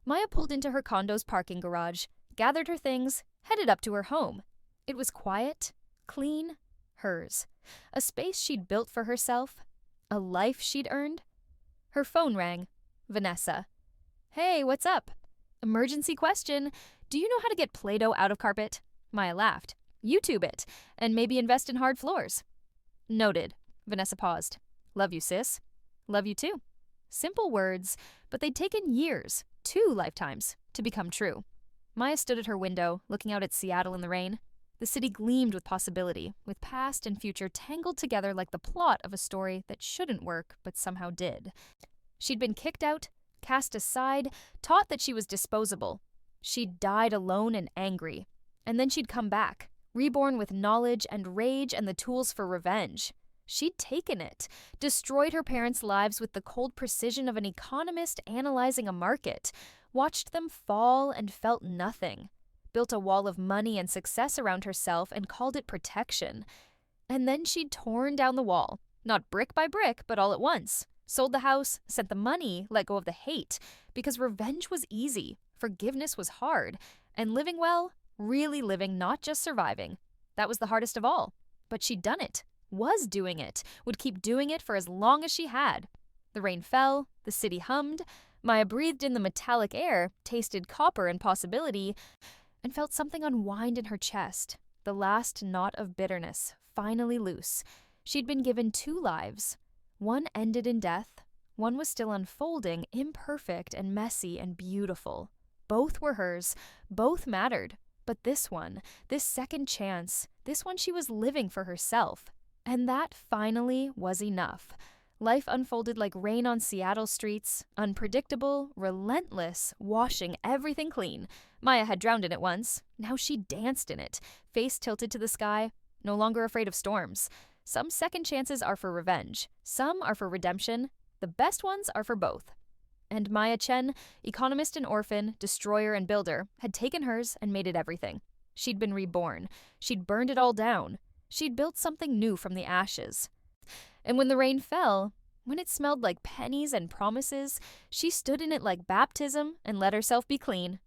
Maya pulled into her condo's parking garage, gathered her things, headed up to her home. It was quiet, clean, hers. A space she'd built for herself, a life she'd earned. Her phone rang. Vanessa. Hey, what's up? Emergency question. Do you know how to get Play-Doh out of carpet? Maya laughed. YouTube it, and maybe invest in hard floors. Noted. Vanessa paused. Love you, sis. Love you too. Simple words, but they'd taken years, 2 lifetimes, to become true. Maya stood at her window, looking out at Seattle in the rain. The city gleamed with possibility, with past and future tangled together like the plot of a story that shouldn't work, but somehow did. She'd been kicked out, cast aside, taught that she was disposable. She'd died alone and angry. And then she'd come back, reborn with knowledge and rage and the tools for revenge. She'd taken it, destroyed her parents' lives with the cold precision of an economist analyzing a market, watched them fall and felt nothing, built a wall of money and success around herself and called it protection. And then she'd torn down the wall, not brick by brick, but all at once. Sold the house, sent the money, let go of the hate, because revenge was easy, forgiveness was hard, and living well, really living, not just surviving. That was the hardest of all. But she'd done it, was doing it, would keep doing it for as long as she had. The rain fell, the city hummed, Maya breathed in the metallic air, tasted copper and possibility, and felt something unwind in her chest, the last knot of bitterness, finally loose. She'd been given 2 lives. One ended in death. One was still unfolding, imperfect and messy and beautiful. Both were hers. Both mattered. But this one, this second chance, this one she was living for herself. And that finally was enough. Life unfolded like rain on Seattle streets, unpredictable, relentless, washing everything clean. Maya had drowned in it once. Now she danced in it, face tilted to the sky, no longer afraid of storms. Some second chances are for revenge. Some are for redemption. The best ones are for both. And Maya Chen, economist and orphan, destroyer and builder, had taken hers and made it everything. She'd been reborn. She'd burned it all down. She'd built something new from the ashes. And when the rain fell, when it smelled like pennies and promises, she stood in it like baptism and let herself be clean.